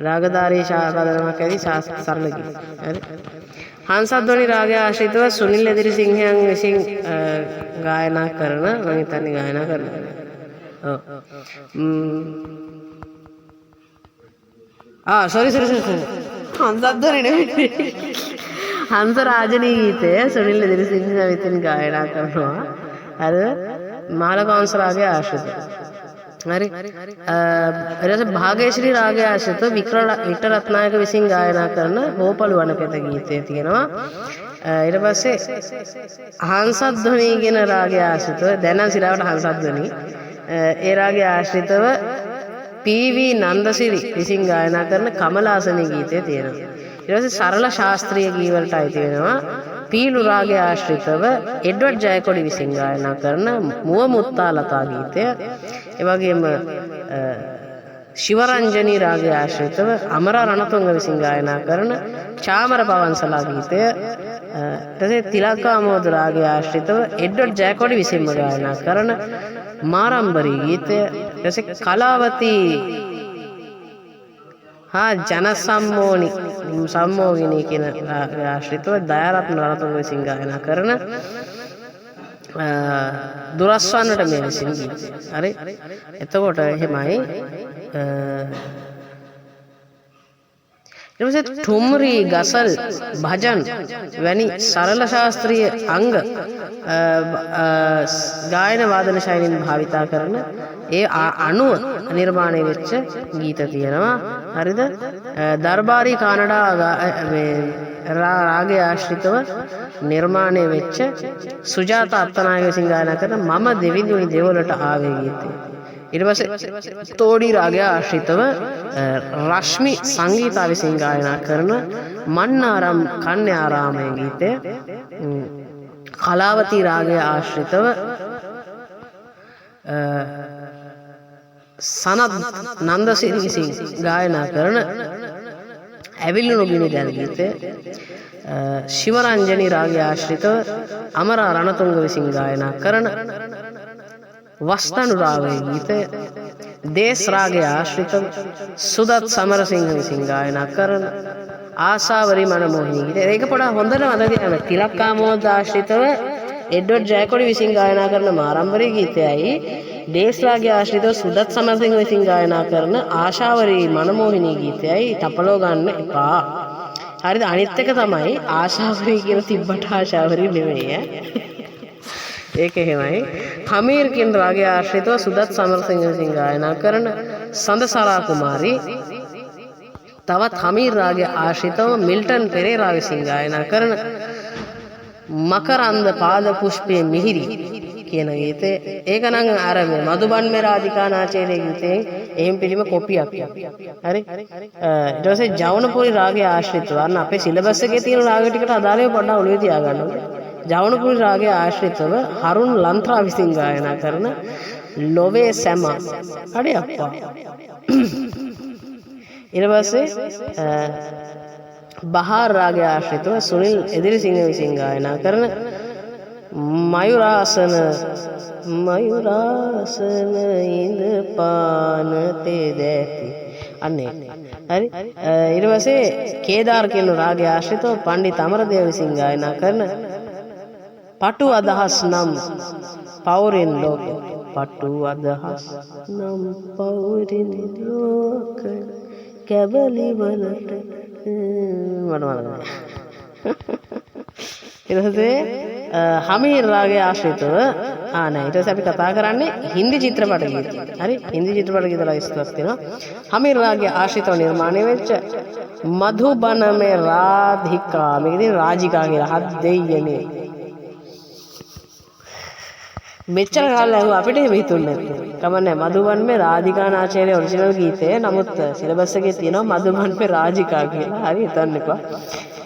රාගධාරී පදනමක් ඇති සරල ගී හරි හංසද්වනි රාගය ආශ්‍රිතව සුනිල් එදිරිසිංහයන් විසින් ගායනා කරන මම හිතන්නේ ගායනා කරනවා. ඔව්. sorry. හංසද්වනි නෙවෙයි. හංස රාජනී ගීතය සුනිල් එදිරිසිංහ විසින් ගායනා කරනවා. හරිද? මාලකංශ රාගය ආශ්‍රිතව. හරි ඊට භාගේශ්‍රී රාගය ආශ්‍රිතව වික්ටර් රත්නායක විසින් ගායනා කරන හෝපළු වනපෙත ගීතය තියෙනවා ඊට පස්සේ හංසද්වනි කියන රාගය ආශ්‍රිතව දැන් නම් සිරාවට හංසද්වනි ඒ රාගය ආශ්‍රිතව පී.වී. නන්දසිරි විසින් ගායනා කරන කමලාසනී ගීතය තියෙනවා ඊට පස්සේ සරල ශාස්ත්‍රීය ගී වලට අයිති වෙනවා පීලු රාගය ආශ්‍රිතව එඩ්වඩ් ජයකොඩි විසින් ගායනා කරන මුව මුත්තා ලතා ගීතය ඒ වගේම ශිවරංජනී රාගය ආශ්‍රිතව අමරා රණතුංග විසින් ගායනා කරන චාමර පවන්සලා ගීතය ඊට තිලකාමෝද රාගය ආශ්‍රිතව එඩ්වඩ් ජයකොඩි විසින්ම ගායනා කරන මාරම්බරී ගීතය ඊට කලාවතී ජන සම්මෝගිනී කියන ආශ්‍රිතව දයාරත්න රණතුංග විසින් ගායනා කරන දුරස්වන්නට මේ විසින් ගීතය. හරි. එතකොට එහෙමයි ඊට පස්සේ ඨුම්රි ගසල් භජන් වැනි සරල ශාස්ත්‍රීය අංග ගායන වාදන ශෛලීන් භාවිතා කරන ඒ අනුව නිර්මාණය වෙච්ච ගීත තියෙනවා හරිද දර්බාරී කානඩා රාගය ආශ්‍රිතව නිර්මාණය වෙච්ච සුජාත අත්තනායක විසින් ගායනා කරන මම දෙවිඳුනි දෙවොලට ආවේ ගීතය ඊට පස්සේ තෝඩි රාගය ආශ්‍රිතව රශ්මි සංගීතා විසින් ගායනා කරන මන්නාරම් කන්‍යාරාමය ගීතය කලාවතී රාගය ආශ්‍රිතව සනත් නන්දසිරි විසින් ගායනා කරන ඇවිල්ලුණු ගිනි දැල් ගීතය ශිවරංජනී රාගය ආශ්‍රිතව අමරා රණතුංග විසින් ගායනා කරන වස්තනු රාගය ගීතය දේශ රාගය ආශ්‍රිතව සුදත් සමරසිංහ විසින් ගායනා කරන ආසාවරි මනමෝහිනී ගීතය ඒක පොඩ්ඩක් හොඳට මතක තියාගන්න තිලක්කාමෝද ආශ්‍රිතව එඩ්වඩ් ජයකොඩි විසින් ගායනා කරන මාරම්බරී ගීතයයි දේශ රාගය ආශ්‍රිතව සුදත් සමරසිංහ විසින් ගායනා කරන ආශාවරි මනමෝහිනී ගීතයයි තපලෝ ගන්න එපා හරිද අනිත් එක තමයි ආශාවරි කියලා තිබ්බට ආශාවරි නෙමෙයි ඒක එහෙමයි තමීර් කියන රාගය ආශ්‍රිතව සුදත් සමරසිංහ විසින් ගායනා කරන සඳසරා කුමාරී තවත් තමීර් රාගය ආශ්‍රිතව මිල්ටන් පෙරේරා විසින් ගායනා කරන මකරන්ද පාද පුෂ්පයේ මිහිරි කියන ගීතය ඒක නම් අර මధుබන් මෙරාධිකා නාචයේ ගීතයෙන් එහෙම් පිළිම කොපියක් හරි ඊට පස්සේ ජවනපුරි රාගය ආශ්‍රිතව අන්න අපේ සිලබස් එකේ තියෙන රාග ටිකට අදාළව පොඩ්ඩක් ඔළුවේ තියාගන්න ඕනේ ජවනපුරි රාගය ආශ්‍රිතව හරුන් ලන්ත්‍රා විසින් ගායනා කරන ලොවේ සැම හරි අප්පා ඊට පස්සේ බහාර් රාගය ආශ්‍රිතව සුනිල් එදිරිසිංහ විසින් ගායනා කරන මයුරාසන ඉඳ පාන තෙදැති අන්නේ හරි ඊට පස්සේ කේදාර් කියන රාගය ආශ්‍රිතව පණ්ඩිත අමරදේව විසින් ගායනා කරන පටු අදහස් නම් පවුරින් ලෝක පටු අදහස් නම් පවුරින් ලෝක කැබලි වලට ඊට පස්සේ හමීර් රාගය ආශ්‍රිතව නෑ ඊට පස්සේ අපි කතා කරන්නේ හින්දි චිත්‍රපට ගීත. හරි හින්දි චිත්‍රපට ගීත ලයිස්තුවක් තියෙනවා. හමීර් රාගේ ආශ්‍රිතව නිර්මාණය වෙච්ච මధుබන මේ රාධිකා මේකදී රාජිකා කියලා හත් දෙයියනේ. මෙච්චර කාලෙ ඇහුවා අපිට එහෙම හිතුන්නේ නැත්තේ. කමන්නේ මధుබන් මේ රාධිකා නාචයේගේ ඔරිජිනල් ගීතය. නමුත් සිලබස් එකේ තියෙනවා මధుබන් මේ රාජිකා කියලා. හරි හිතන්න එපා.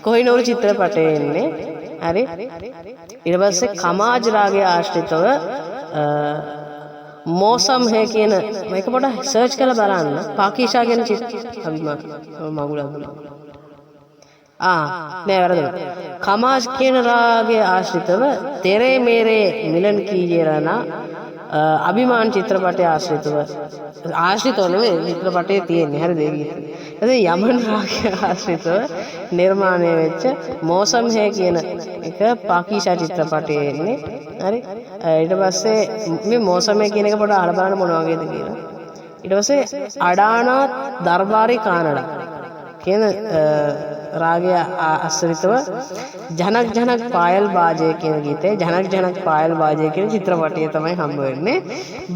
කොහිනෝර චිත්‍රපටයේ එන්නේ. හරි ඊට පස්සේ කමාජ් රාගයේ ආශ්‍රිතව මෝසම් හේ කියන මේක පොඩ්ඩක් සර්ච් කරලා බලන්න. පාකීෂා කියන නෑ වැරදුනා. කමාජ් කියන රාගයේ ආශ්‍රිතව තෙරේ මේරේ මිලන් කීජේරනා අභිමාන් චිත්‍රපටයේ ආශ්‍රිතව නෙවෙයි චිත්‍රපටයේ තියෙන්නේ. හරිද ඒ ගීතය. එතකොට යමන් රාගයේ ආශ්‍රිතව නිර්මාණය වෙච්ච මෝසම් හේ කියන එක පාකීෂා චිත්‍රපටයේ එන්නේ. හරි ඊට පස්සේ මේ මෝසම් හේ කියන එක පොඩ්ඩක් අහලා බලන්න මොන වගේද කියලා. ඊට පස්සේ අඩානා දර්බාරි කානඩා කියන රාගය ආශ්‍රිතව ජනක් ජනක් පායල් බාජය කියන ගීතේ ජනක් ජනක් පායල් බාජය කියන චිත්‍රපටය තමයි හම්බ වෙන්නේ.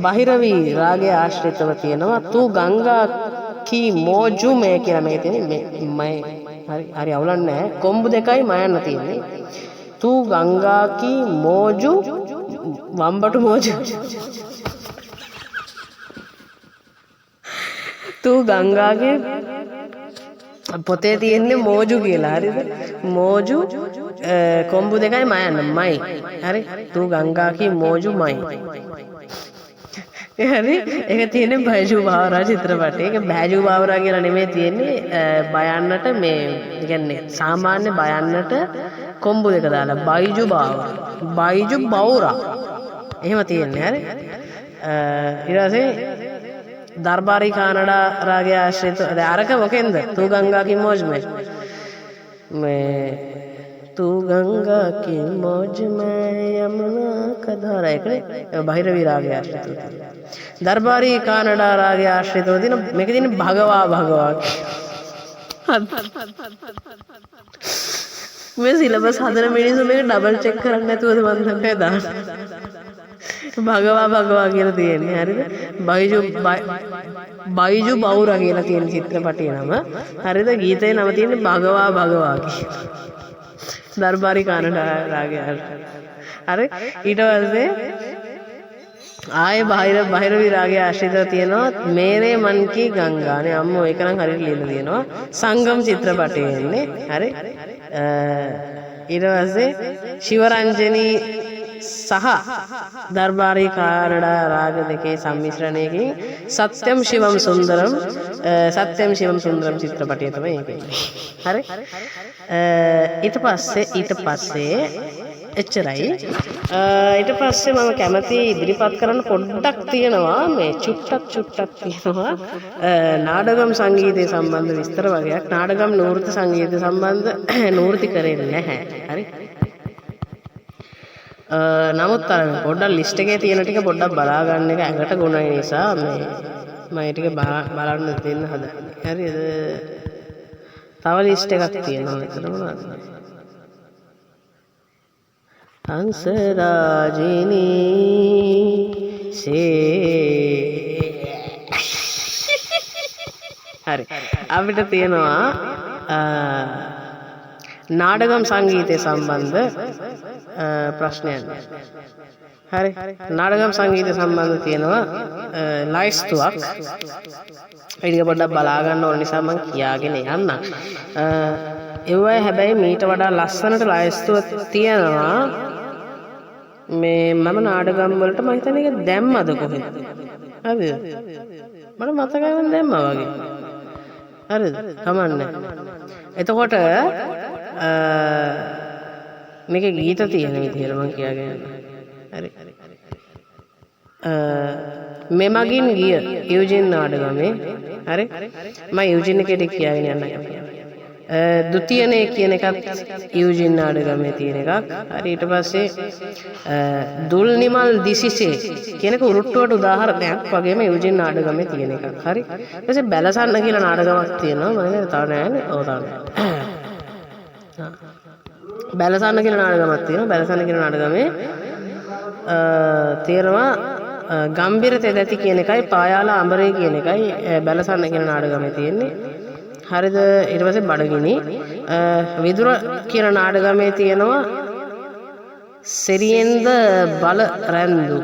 බහිරවි රාගය ආශ්‍රිතව තියෙනවා තු ගංගා කී මෝජු මේ කියලා මේක තියෙන්නේ මේ හරි අවුලක් නැහැ. කොම්බු දෙකයි මයන්න තියෙන්නේ. තු ගංගා කී මෝජු වම්බටු මෝජු තු ගංගාගේ පොතේ තියෙන්නේ මෝජු කියලා. හරිද මෝජු කොම්බු දෙකයි මයන්න මයි. හරි තු ගංගා කී මෝජු මයි. හරි ඒක තියෙන්නේ බයජු බාවරා චිත්‍රපටයේ. ඒක බයජු බාවරා කියලා නෙමෙයි තියෙන්නේ බයන්නට මේ කියන්නේ සාමාන්‍ය බයන්නට කොම්බු දෙක දාලා බයිජු බාවරා බයිජු බෞරා එහෙම තියෙන්නේ. හරි ඊට පස්සේ දර්බාරි කානඩා රාගය ආශ්‍රිත අරක මොකෙන්ද තු ගංගා කී මෝජ් මේ තු ගංගා කී මෝජ් මේ යමුනා කධාරා එකනේ බහිරවි රාගය ආශ්‍රිතව තියෙනවා. දර්බාරි කානඩා රාගය ආශ්‍රිතව තියෙන මේක තියෙන භගවා මේ සිලබස් හදන මිනිස්සු මේක ඩබල් චෙක් කරන්නේ නැතුවද මන් දන්නේ දාන්න. භගවා කියලා තියෙන්නේ. හරිද බයිජු බෞරා කියලා තියෙන චිත්‍රපටයේ නම. හරිද ගීතේ නම තියෙන්නේ භගවා කියලා. දර්බාරි කානඩා රාගය. හරි ඊට පස්සේ ආයේ බහිරවි රාගය ආශ්‍රිතව තියෙනවා මේරේ මන් කී ගංගානේ අම්මෝ ඒක නම් හරියට ලියලා තියෙනවා. සංගම් චිත්‍රපටයේ එන්නේ. හරි ඊට පස්සේ ශිවරංජනී සහ දර්බාරි කානඩා රාග දෙකේ සම්මිශ්‍රණයකින් සත්‍යම් ශිවම් සුන්දරම් චිත්‍රපටය තමයි ඒක. හරි ඊට පස්සේ එච්චරයි. ඊට පස්සේ මම කැමති ඉදිරිපත් කරන්න පොඩ්ඩක් තියෙනවා මේ චුට්ටක් තියෙනවා නාඩගම් සංගීතය සම්බන්ධ විස්තර වගේක්. නාඩගම් නෘත්‍ය සංගීතය සම්බන්ධ නෘත්‍ය කරන්නේ නැහැ. හරි නමුත් අර පොඩ්ඩක් ලිස්ට් එකේ තියෙන ටික පොඩ්ඩක් බලා ගන්න එක ඇඟට ගුණයි නිසා මේ මම ඒ ටික බලන්න දෙන්න හදන්නේ. හරිද තව ලිස්ට් එකක් තියෙනවා මෙතන මොනවද හංසරාජිනී හරි අපිට තියෙනවා නාඩගම් සංගීතය සම්බන්ධ ප්‍රශ්නයක්. හරි නාඩගම් සංගීතය සම්බන්ධ තියෙනවා ලයිස්තුවක්. ඒක පොඩ්ඩක් බලා ගන්න ඕන නිසා මම කියාගෙන යන්න. ඒවයි හැබැයි මීට වඩා ලස්සනට ලයිස්තුවක් තියෙනවා. මේ මම නාඩගම් වලට මම හිතන්නේ ඒක දැම්මද කොහෙද? හරිද? මට මතකයි මම දැම්මා වගේ. හරිද? කමන්නේ. එතකොට මේකේ ගීත තියෙන විදිහට මම කියාගෙන යනවා. හරි. මෙමගින් ගිය යූජින් නාඩගමේ. හරි. මම යූජින් එකට කියාගෙන යන්නම්. ද්විතීයනේ කියන එකත් යූජින් නාඩගමේ තියෙන එකක්. හරි ඊට පස්සේ දුල්නිමල් දිසිසේ කියන එක උරුට්ටුවට උදාහරණයක් වගේම යූජින් නාඩගමේ තියෙන එකක්. හරි. ඊට පස්සේ බැලසන්න කියලා නාඩගමක් තියෙනවා. මම නේද තව නෑනේ. ඔව් තමයි. බැලසන්න කියලා නාඩගමක් තියෙනවා. බැලසන්න කියන නාඩගමේ තියෙනවා ගම්බිර තෙදැති කියන එකයි පායාලා අඹරේ කියන එකයි බැලසන්න කියන නාටකමේ තියෙන්නේ. හරිද? ඊට පස්සේ බඩගිනි විදුර කියන නාටකමේ තියෙනවා සිරියෙන්ද බල රැන්දු.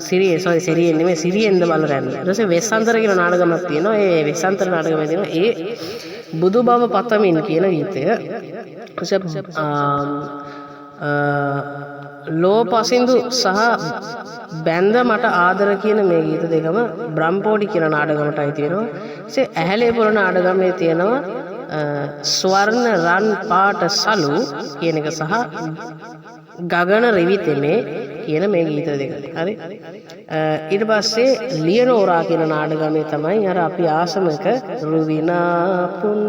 සිරියෙන් නෙමෙයි සිරියෙන්ද බල රැන්දු. ඊට පස්සේ වෙස්සන්තර කියන නාටකමක් තියෙනවා. ඒ වෙස්සන්තර නාටකමේ තියෙනවා ඒ බුදු බව පතමින් කියන ගීතය. ලෝපසින්දු සහ බැන්ද මට ආදර කියන මේ ගීත දෙකම බ්‍රම්පෝඩි කියන නාටකමටයි තියෙනවා. ඒ ඇහැලේ පොළ නාටකමේ තියෙනවා ස්වර්ණ රන් පාට සලු කියන එක සහ ගගන රිවිතෙමේ කියන මේ ගීත දෙක. හරි. ඊට පස්සේ ලියනෝරා කියන නාටකමේ තමයි අර අපි ආසමක රුවිනාපුන්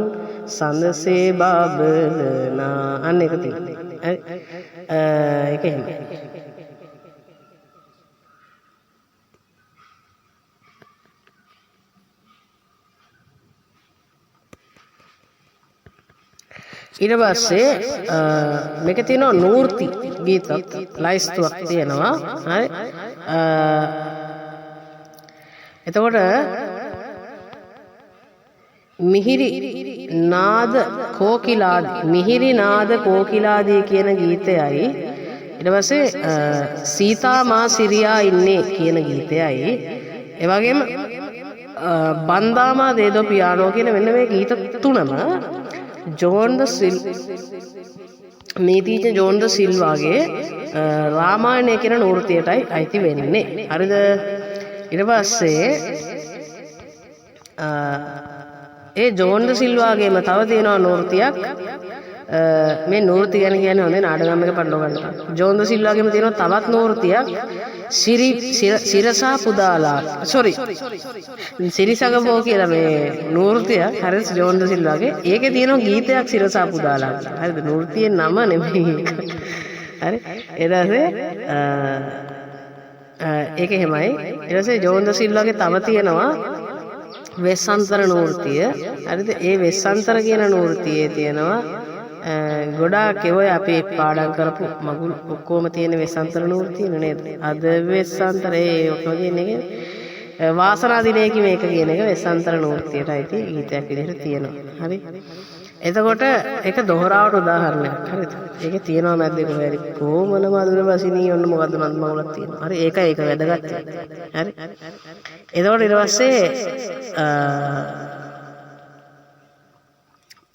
සඳසේ බබලනා අන්න එක තියෙන්නේ. හරි. ඒක එහෙම. ඊට පස්සේ මේක තියෙනවා නූර්ති ගීතත් ලයිස්තුවක් තියෙනවා. හරි. එතකොට මිහිරි නාද කෝකිලාදී කියන ගීතයයි ඊට පස්සේ සීතා මා සිරියා ඉන්නේ කියන ගීතයයි ඒ වගේම බන්දාමා දේදෝ පියානෝ කියන මෙන්න මේ ගීත තුනම නීතිඥ ජෝන් ද සිල්වාගේ රාමායනය කියන නෘත්‍යයටයි අයිති වෙන්නේ. හරිද? ඊට පස්සේ ඒ ජෝන් ද සිල්වාගේම තව තියෙනවා නෘත්‍යයක්. මේ නෘත්‍ය ගැන කියන්නේ හොඳේ නාටකම් එක පටලව ගන්න. ජෝන් ද සිල්වාගේම තියෙනවා තවත් නෘත්‍යයක් සිරසා පුදාලා සිරිසගබෝ කියලා මේ නෘත්‍ය. හරි. ජෝන් ද සිල්වාගේ ඒකේ තියෙනවා ගීතයක් සිරසා පුදාලා. හරිද? නෘත්‍යයේ නම නෙමෙයි. හරි. ඊට පස්සේ ඒක එහෙමයි. ඊට පස්සේ ජෝන් ද සිල්වාගේ තව තියෙනවා වෙස්සන්තර නෘත්‍ය. හරිද? ඒ වෙස්සන්තර කියන නෘත්‍යයේ තියෙනවා ගොඩාක් ඔය අපි පාඩම් කරපු මගුල් ඔක්කොම තියෙන වෙස්සන්තර නෘත්‍ය නේද? අද වෙස්සන්තරේ ඔක්කොම කියන්නේ වාසනා දිනේකි මේක කියන එක වෙස්සන්තර නෘත්‍යයට අයිති ගීතයක් විදිහට තියෙනවා. හරි. එතකොට ඒක දොහරාවට උදාහරණයක්. හරිද? ඒකේ තියෙනවා මැද්දේ කොහේ කොමන මధుර වසිනී ඔන්න මොකද්ද නන්ද මගුලක් තියෙනවා. හරි. ඒක වැදගත්. හරි. එතකොට ඊට පස්සේ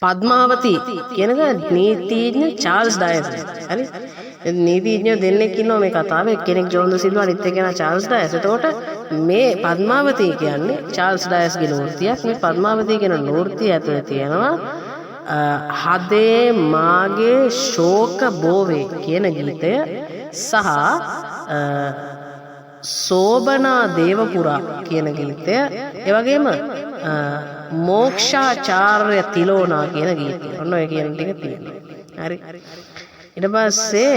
පද්මාවති කියනක නීතිඥ චාල්ස් ඩයස්. හරි. නීතිඥයෝ දෙන්නෙක් ඉන්නවා මේ කතාවේ. එක්කෙනෙක් ජෝන් ද සිල්වා අනිත් එක්කෙනා චාල්ස් ඩයස්. එතකොට මේ පද්මාවති කියන්නේ චාල්ස් ඩයස්ගේ නෘත්‍යයක්. මේ පද්මාවති කියන නෘත්‍යය ඇතුලේ තියෙනවා හදේ මාගේ ශෝක බෝවේ කියන ගීතය සහ සෝබනා දේවපුරා කියන ගීතය. ඒ වගේම මෝක්ෂාචාර්ය තිලෝනා කියන ගීතය. ඔන්න ඔය කියන ටික තියෙනවා. හරි. ඊට පස්සේ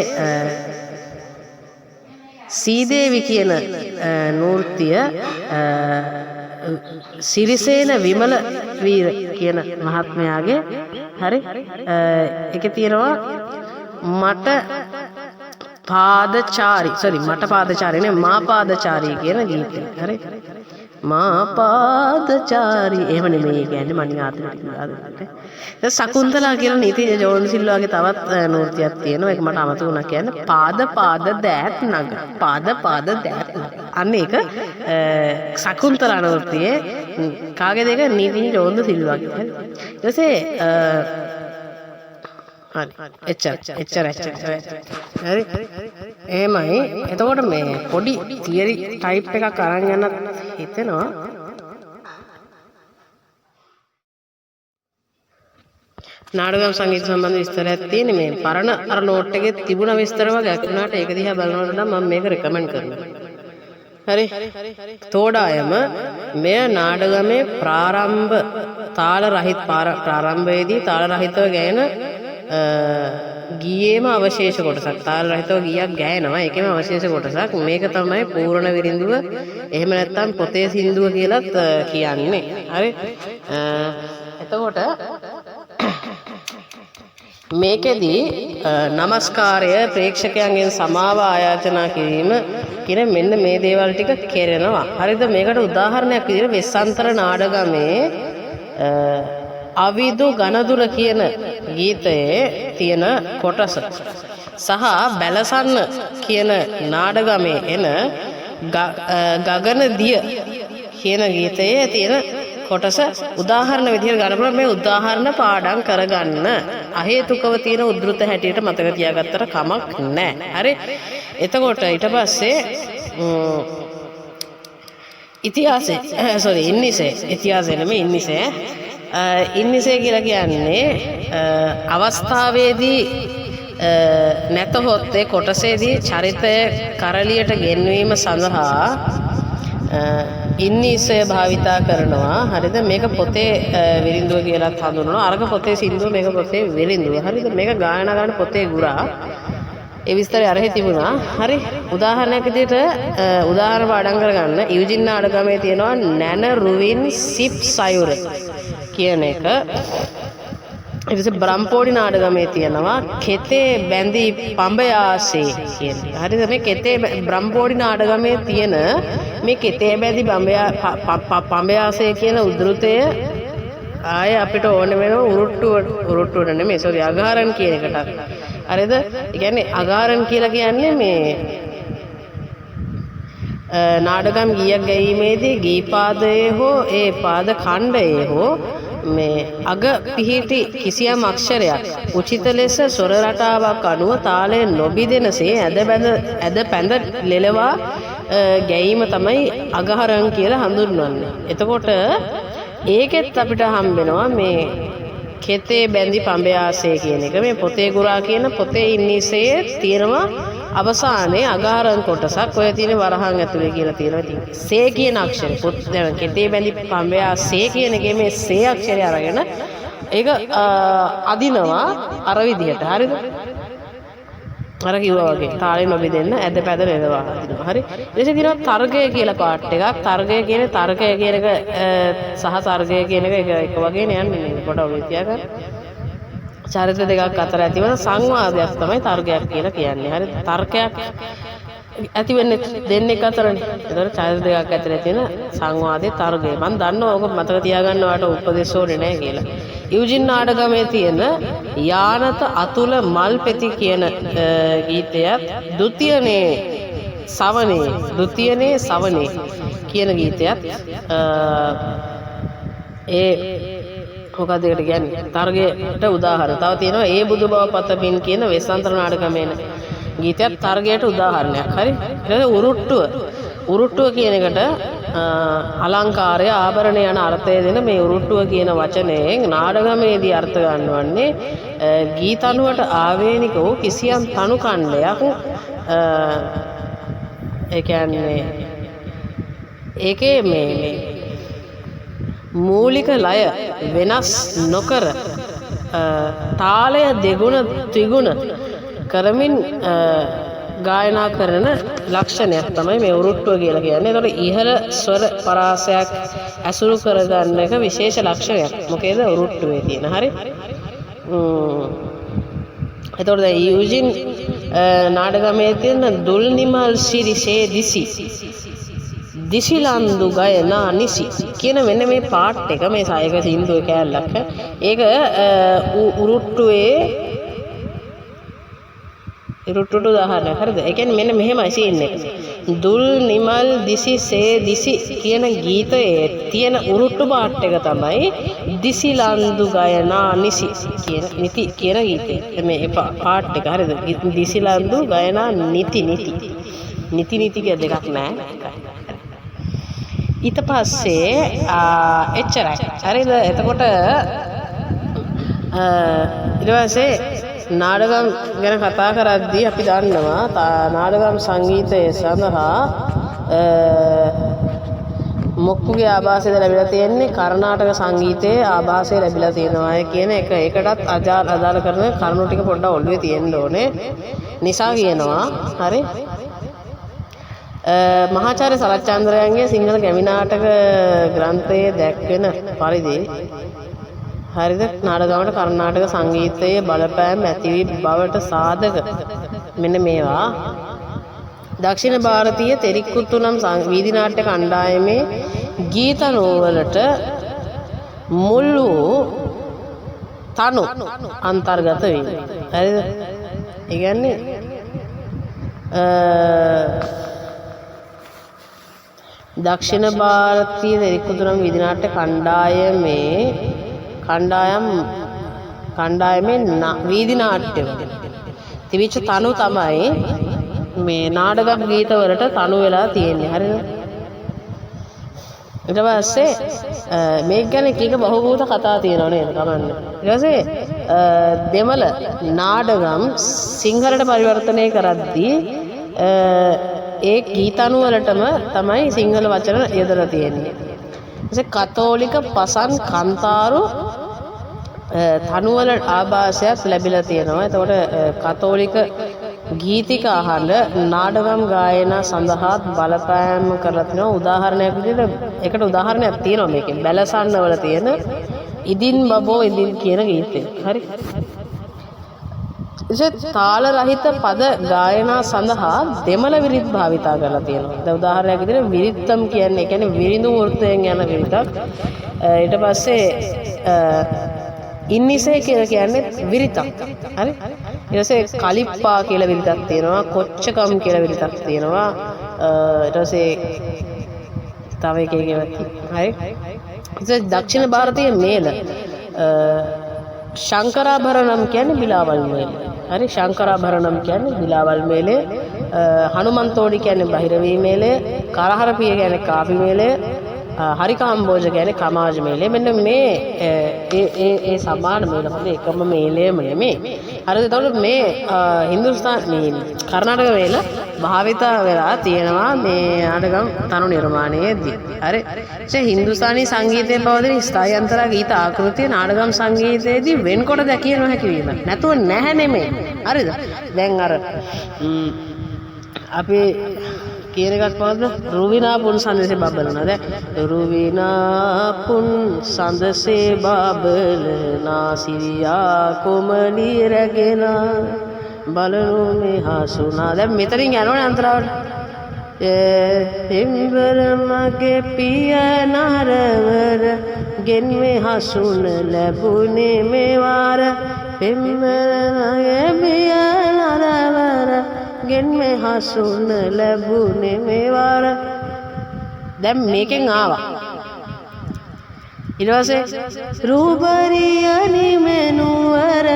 සීදේවි කියන නෘත්‍ය සිරිසේන විමල වීර කියන මහත්මයාගේ. හරි. ඒකේ තියෙනවා මට පාදචාරී නේ මා පාදචාරී කියන ගීතය. හරි. මා පාදචාරී එහෙම නෙමෙයි කියන්නේ මණිආතනට. සකුන්තලා කියලා නීතිඥ ජෝන් සිල්වාගේ තවත් නෘත්‍යයක් තියෙනවා. ඒක මට අමතක වුණා කියන්න. පාද දෑත් නග. පාද දෑත් නග. අන්න ඒක සකුන්තලා නෘත්‍යයේ කාගේ දෙක නීතිඥ ජෝන් සිල්වාගේ. හරි. ඊට පස්සේ හරි. එච්චර. හරි. එහෙමයි. එතකොට මේ පොඩි තියරි ටයිප් එකක් අරන් යන්නත් හිතෙනවා. නාටකම් සංගීත සම්බන්ධ විස්තරයක් තියෙන මේ පරණ අර නෝට් එකේ තිබුණ විස්තර වගේ අකුණාට ඒක දිහා බලනකොට නම් මම මේක රෙකමන්ඩ් කරනවා. හරි. තෝඩායම මෙය නාටකමේ ප්‍රාරම්භයේදී තාල රහිතව ගැයෙන ගීයේම අවශේෂ කොටසක්. තාල රහිතව ගීයක් ගෑනවා. ඒකේම අවශේෂ කොටසක්. මේක තමයි පූර්ණ විරිඳුව. එහෙම නැත්නම් පොතේ සින්දුව කියලාත් කියන්නේ. හරි. එතකොට මේකෙදි නමස්කාරය ප්‍රේක්ෂකයන්ගෙන් සමාව ආයාචනා කිරීම කියන මෙන්න මේ දේවල් ටික කෙරෙනවා. හරිද? මේකට උදාහරණයක් විදිහට වෙස්සන්තර නාඩගමේ අවිදු ගණදුර කියන ගීතයේ තියෙන කොටස සහ බැලසන්න කියන නාඩගමේ එන ගගන දිය කියන ගීතයේ තියෙන කොටස උදාහරණ විදිහට ගන්න මේ උදාහරණ පාඩම් කරගන්න. අහේතුකව තියෙන උද්ෘත හැටියට මතක තියාගත්තට කමක් නැහැ. හරි? එතකොට ඊට පස්සේ ඉතිහාසය නෙමෙයි ඉන්නිසේ කියලා කියන්නේ අවස්ථාවේදී නැතහොත් ඒ කොටසේදී චරිතය කරලියට ගෙන්වීම සඳහා ඉන්නිසය භාවිතා කරනවා. හරිද? මේක පොතේ විරිඳුව කියලා හඳුන්වනවා. අරක පොතේ සින්දුව, මේක පොතේ විරිඳුව. හරිද? මේක ගායනා කරන පොතේ ගුරා. ඒ විස්තරය අරහෙ තිබුණා. හරි? උදාහරණයක් විදිහට උදාහරණ පාඩම් කරගන්න යුජින් නාඩගමේ තියෙනවා නැන රුවින් සිප් සයුර කියන එක. ඊට පස්සේ බ්‍රම්පෝඩි නාඩගමේ තියෙනවා කෙතේ බැඳි පඹයාසේ කියන එක. හරිද? මේ කෙතේ බ්‍රම්පෝඩි නාඩගමේ තියෙන මේ කෙතේ බැඳි පඹයාසේ කියන උද්ෘතය ආයේ අපිට ඕන වෙනවා උරුට්ටුවට නෙමෙයි අගාරන් කියන එකට. හරිද? ඒ කියන්නේ අගාරන් කියලා කියන්නේ මේ නාඩගම් ගීයක් ගැයීමේදී ගීපාදයේ හෝ ඒ පාද ඛණ්ඩයේ හෝ මේ අග පිහිටි කිසියම් අක්ෂරයක් උචිත ලෙස ස්වර රටාවක් අනුව තාලය නොබිදෙනසේ ඇද පැඳ ලෙලවා ගැයීම තමයි අගහරන් කියලා හඳුන්වන්නේ. එතකොට ඒකෙත් අපිට හම්බෙනවා මේ කෙතේ බැඳි පඹයාසේ කියන එක. මේ පොතේ ගුරා කියන පොතේ ඉන්නිසේ තියෙනවා අවසානයේ අගාරන් කොටසක්. ඔය තියෙන වරහන් ඇතුලේ කියලා තියෙනවා. ඉතින් සේ කියන අක්ෂරය දැන් කෙතේ බැඳි පඹයාසේ කියන එකේ මේ සේ අක්ෂරය අරගෙන ඒක අදිනවා අර විදිහට. හරිද? අර කිව්වා වගේ තාලේ නොබෙදෙන්න ඇද පැද ලෙලවා අදිනවා. හරි? ඊට තියෙනවා තර්කය කියලා පාර්ට් එකක්. තර්කය කියන එක සහ තර්කය කියන එක එක වගේනේ යන්නේ. කොට ඔළුවේ තියාගන්න. චරිත දෙකක් අතර ඇතිවන සංවාදයක් තමයි තර්කයක් කියලා කියන්නේ. හරි? තර්කයක් ඇති වෙන්නේ දෙන්නෙක් අතරනේ. ඒතකොට චරිත දෙකක් අතර තියෙන සංවාදේ තර්කය. මම දන්නවා ඔක මතක තියාගන්න වාට උපදේශ ඕනේ නැහැ කියලා. යුජින් නාඩගමේ තියෙන යානත අතුල මල් පෙති කියන ගීතයත් ද්විතීයනේ සවනේ කියන ගීතයත් ඒ මොකක්ද ඒකට කියන්නේ තර්කයට උදාහරණ. තව තියෙනවා ඒ බුදු බව පතමින් කියන වෙස්සන්තර නාඩගමේ ගීතයත් තර්කයට උදාහරණයක්. හරි? ඊට උරුට්ටුව කියන එකට අලංකාරය ආභරණය යන අර්ථය දෙන මේ උරුට්ටුව කියන වචනයෙන් නාඩගමේදී අර්ථ ගන්නවන්නේ ගීතනුවට ආවේනික වූ කිසියම් තනු ඛණ්ඩයක් ඒ කියන්නේ ඒකේ මේ මූලික ලය වෙනස් නොකර තාලය දෙගුණ ත්‍රිගුණ කරමින් ගායනා කරන ලක්ෂණයක් තමයි මේ උරුට්ටුව කියලා කියන්නේ. ඒතකොට ඉහළ ස්වර පරාසයක් ඇසුරු කරගන්න එක විශේෂ ලක්ෂණයක්. මොකේද උරුට්ටුවේ තියෙන. හරි? එතකොට දැන් යුජින් නාඩගමේ තියෙන දුල් නිමල් සිරිසේ දිසිලන්දු ගයනා නිසි කියන මෙන්න මේ පාර්ට් එක මේ සායක සින්දුවේ කෑල්ලක්. ඒක උරුට්ටුවේ උරුට්ටුට උදාහරණයක්. හරිද? ඒ කියන්නේ මෙන්න මෙහෙමයි සීන් එක. දුල් නිමල් දිසි කියන ගීතයේ තියෙන උරුට්ටු පාර්ට් එක තමයි දිසිලන්දු ගයනා නිසි කියන ගීතය. මේ පාර්ට් එක. හරිද? දිසිලන්දු ගයනා නිති කිය දෙකක් නෑ. ඊට පස්සේ එච්චරයි. හරිද? එතකොට ඊට පස්සේ නාඩගම් ගැන කතා කරද්දී අපි දන්නවා නාඩගම් සංගීතය සඳහා මොක්කුගේ ආభాසය ලැබිලා තියෙන්නේ කර්ණාටක සංගීතයේ ආభాසය ලැබිලා තියෙනවා කියන එක. ඒකටත් අදාළ කරන කරුණු ටික පොඩ්ඩක් ඔළුවේ තියෙන්න ඕනේ. නිසා කියනවා. හරි? මහාචාර්ය සරච්චන්ද්‍රයන්ගේ සිංහල ගැමි නාටක ග්‍රන්ථයේ දැක්වෙන පරිදි හරිද? නාටකමට කර්ණාටක සංගීතයේ බලපෑම් ඇති බවට සාධක මෙන්න මේවා. දක්ෂිණ ಭಾರತೀಯ තෙරික්කුත්තු නම් වීදි නාට්‍ය කණ්ඩායමේ ගීත නෝවලට මුල් වූ තනු අන්තර්ගත වීම. හරිද? ඒ කියන්නේ දක්ෂිණ ಭಾರತೀය තෙරික්කුත්තු නම් වීදි නාට්‍ය කණ්ඩායමේ වීදි නාට්‍යවල තිබිච්ච තනු තමයි මේ නාටක ගීතවලට තනු වෙලා තියෙන්නේ. හරිද? ඊට පස්සේ මේක ගැන කීක බහුබූත කතා තියෙනවා නේද? කමන්නේ. ඊට පස්සේ දෙමළ නාටකම් සිංහලට පරිවර්තනය කරද්දී ඒ ගීතණු වලටම තමයි සිංහල වචන යොදලා තියෙන්නේ. ඊට කතෝලික පසන් කන්තාරු තනුවල ආభాසයක් ලැබිලා තියෙනවා. එතකොට කතෝලික ගීතික අහඬ නාටකම් ගායනා සඳහා බලපෑම් කරලා තිනවා. උදාහරණයක් විදිහට එකට උදාහරණයක් තියෙනවා මේකේ. බැලසන්න වල තියෙන ඉදින් බබෝ ඉදින් කියන ගීතය. හරි. තාල රහිත පද ගායනා සඳහා දෙමළ විරිත් භාවිතා කරලා තියෙනවා. දැන් උදාහරණයක් විදිහට විරිත්තම් කියන්නේ විරිඳු වෘත්තයෙන් යන විරිතක්. ඊට පස්සේ ඉන්නිසේ කියලා කියන්නේ විරිතක්. හරි? ඊට පස්සේ කලිප්පා කියලා විරිතක් තියෙනවා. කොච්චකම් කියලා විරිතක් තියෙනවා. ඊට පස්සේ තව එක එකක්. හරි? ඊට දක්ෂිණ ಭಾರತೀಯ මේල ශංකරාභරණම් කියන්නේ බිලාවල් මේල. හරි? ශංකරාභරණම් කියන්නේ බිලාවල් මේලේ. හනුමන්තෝඩි කියන්නේ බහිරවී මේලේ. කරහරපිය කියන්නේ කාපි මේලේ. හරිකාම්බෝජ කියන්නේ කමාජ මේලේ. මෙන්න මේ ඒ සමාන මේල හොඳ එකම මේලේම නෙමෙයි. හරිද? එතකොට මේ හින්දුස්තාන මේ කර්ණාටක මේල භාවිත වෙලා තියෙනවා මේ නාටකම් තනු නිර්මාණයේදී. හරි? ඒ හින්දුස්තානී සංගීතයේ පවතින ස්ථායි අන්තරා ගීත ආකෘතිය නාටකම් සංගීතයේදී වෙන්කොට දැකිය නොහැකි වීම. නැතුව නැහැ නෙමෙයි. හරිද? දැන් අර අපි කියන එකක් මොකද්ද? රුවිනා පුන් සඳසේ බබලනවා. දැන් රුවිනා පුන් සඳසේ බබලනා සිරියා කොමලී රැගෙන බලනු මේ හසුනා. දැන් මෙතනින් යනවනේ අන්තරාවට. එම්බර මගේ පිය නරවර ගෙන්වේ හසුන ලැබුණේ මේ වාර. එම්බර මගේ පිය නරවර ගෙන්වේ හසුන ලැබුණේ මේ වාර. දැන් මේකෙන් ආවා. ඊට පස්සේ රූපරියනි මෙනුවර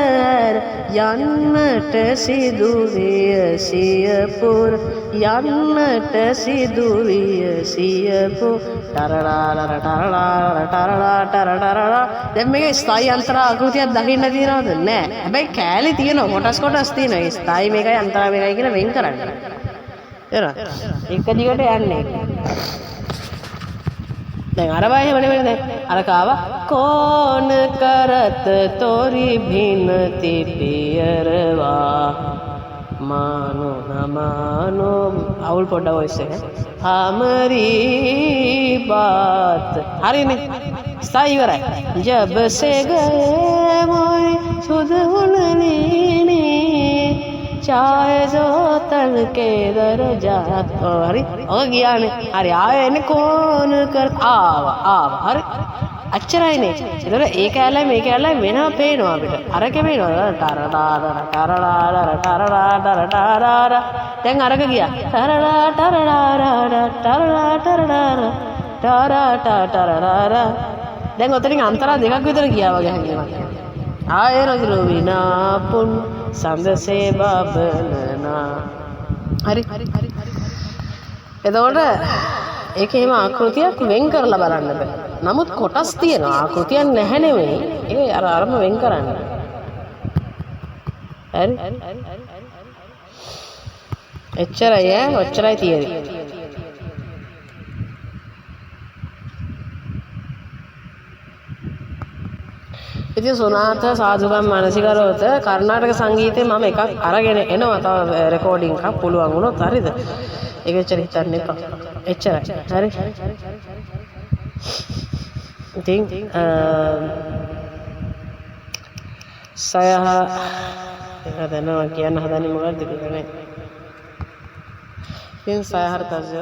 යන්නට සිදුවිය සියපුර යන්නට සිදුවිය සියපුර තරරාර තරරාර තරරා තරරාර. දැන් මේකේ ස්ථායි අන්තර ආකෘතියක් දකින්න තියනවද? නෑ. හැබැයි කෑලි තියෙනවා, කොටස් තියෙනවා. ඒ ස්ථායි මේකයි අන්තර මේකයි කියලා වෙන් කරන්න. එනවා. එක දිගට යන්නේ. දැන් අර බය එහෙම නෙමෙයි. දැන් අර කාව කෝන කරත තොරි භිනති පියරවා මානෝ නමානෝ අවුල් පොඩ්ඩක් වොයිස් එක. හමරී बात හරිනේ. ස්ථායි ඉවරයි. ජබ සේ ගයේ මොයි සුදුහුනනීනි चाय जो तन के दरजात. हरी ओके गयाने. हरी आए ने कौन कर आवा हरी අච්චරයිනේ. ඒතර ඒ කැලේ මේ කැලේ වෙනම පේනවා අපිට. අරක පේනවා තරරාර තරරාර තරරාර තරරාර. දැන් අරක ගියා. තරරා තරරාර තරරා තරරාර තරරා තරරාර. දැන් ඔතනින් අන්තරා දෙකක් විතර ගියා වගේ හැංගෙනවා. ආයෙ රජු විනා පුන් සඳසේ බබලනා. හරි. එතකොට ඒකේ එහෙම ආකෘතියක් වෙන් කරලා බලන්න බෑ. නමුත් කොටස් තියෙනවා. ආකෘතියක් නැහැ නෙවෙයි. ඒ අරම වෙන් කරන්න. හරි. එච්චරයි ඔච්චරයි තියෙන්නේ. ඉතින් සෝනාත සාදුගම් මානසිකරෝත කර්ණාටක සංගීතේ මම එකක් අරගෙන එනවා. තව රෙකෝඩින් එකක් පුළුවන් වුණොත්. හරිද? ඒක එච්චර හිතන්න එපා. එච්චරයි. හරි. ඉතින් සයහ දැන් කියන්න හදන්නේ මොකක්ද කියලා නේ. ඉතින් සයහර තස්ය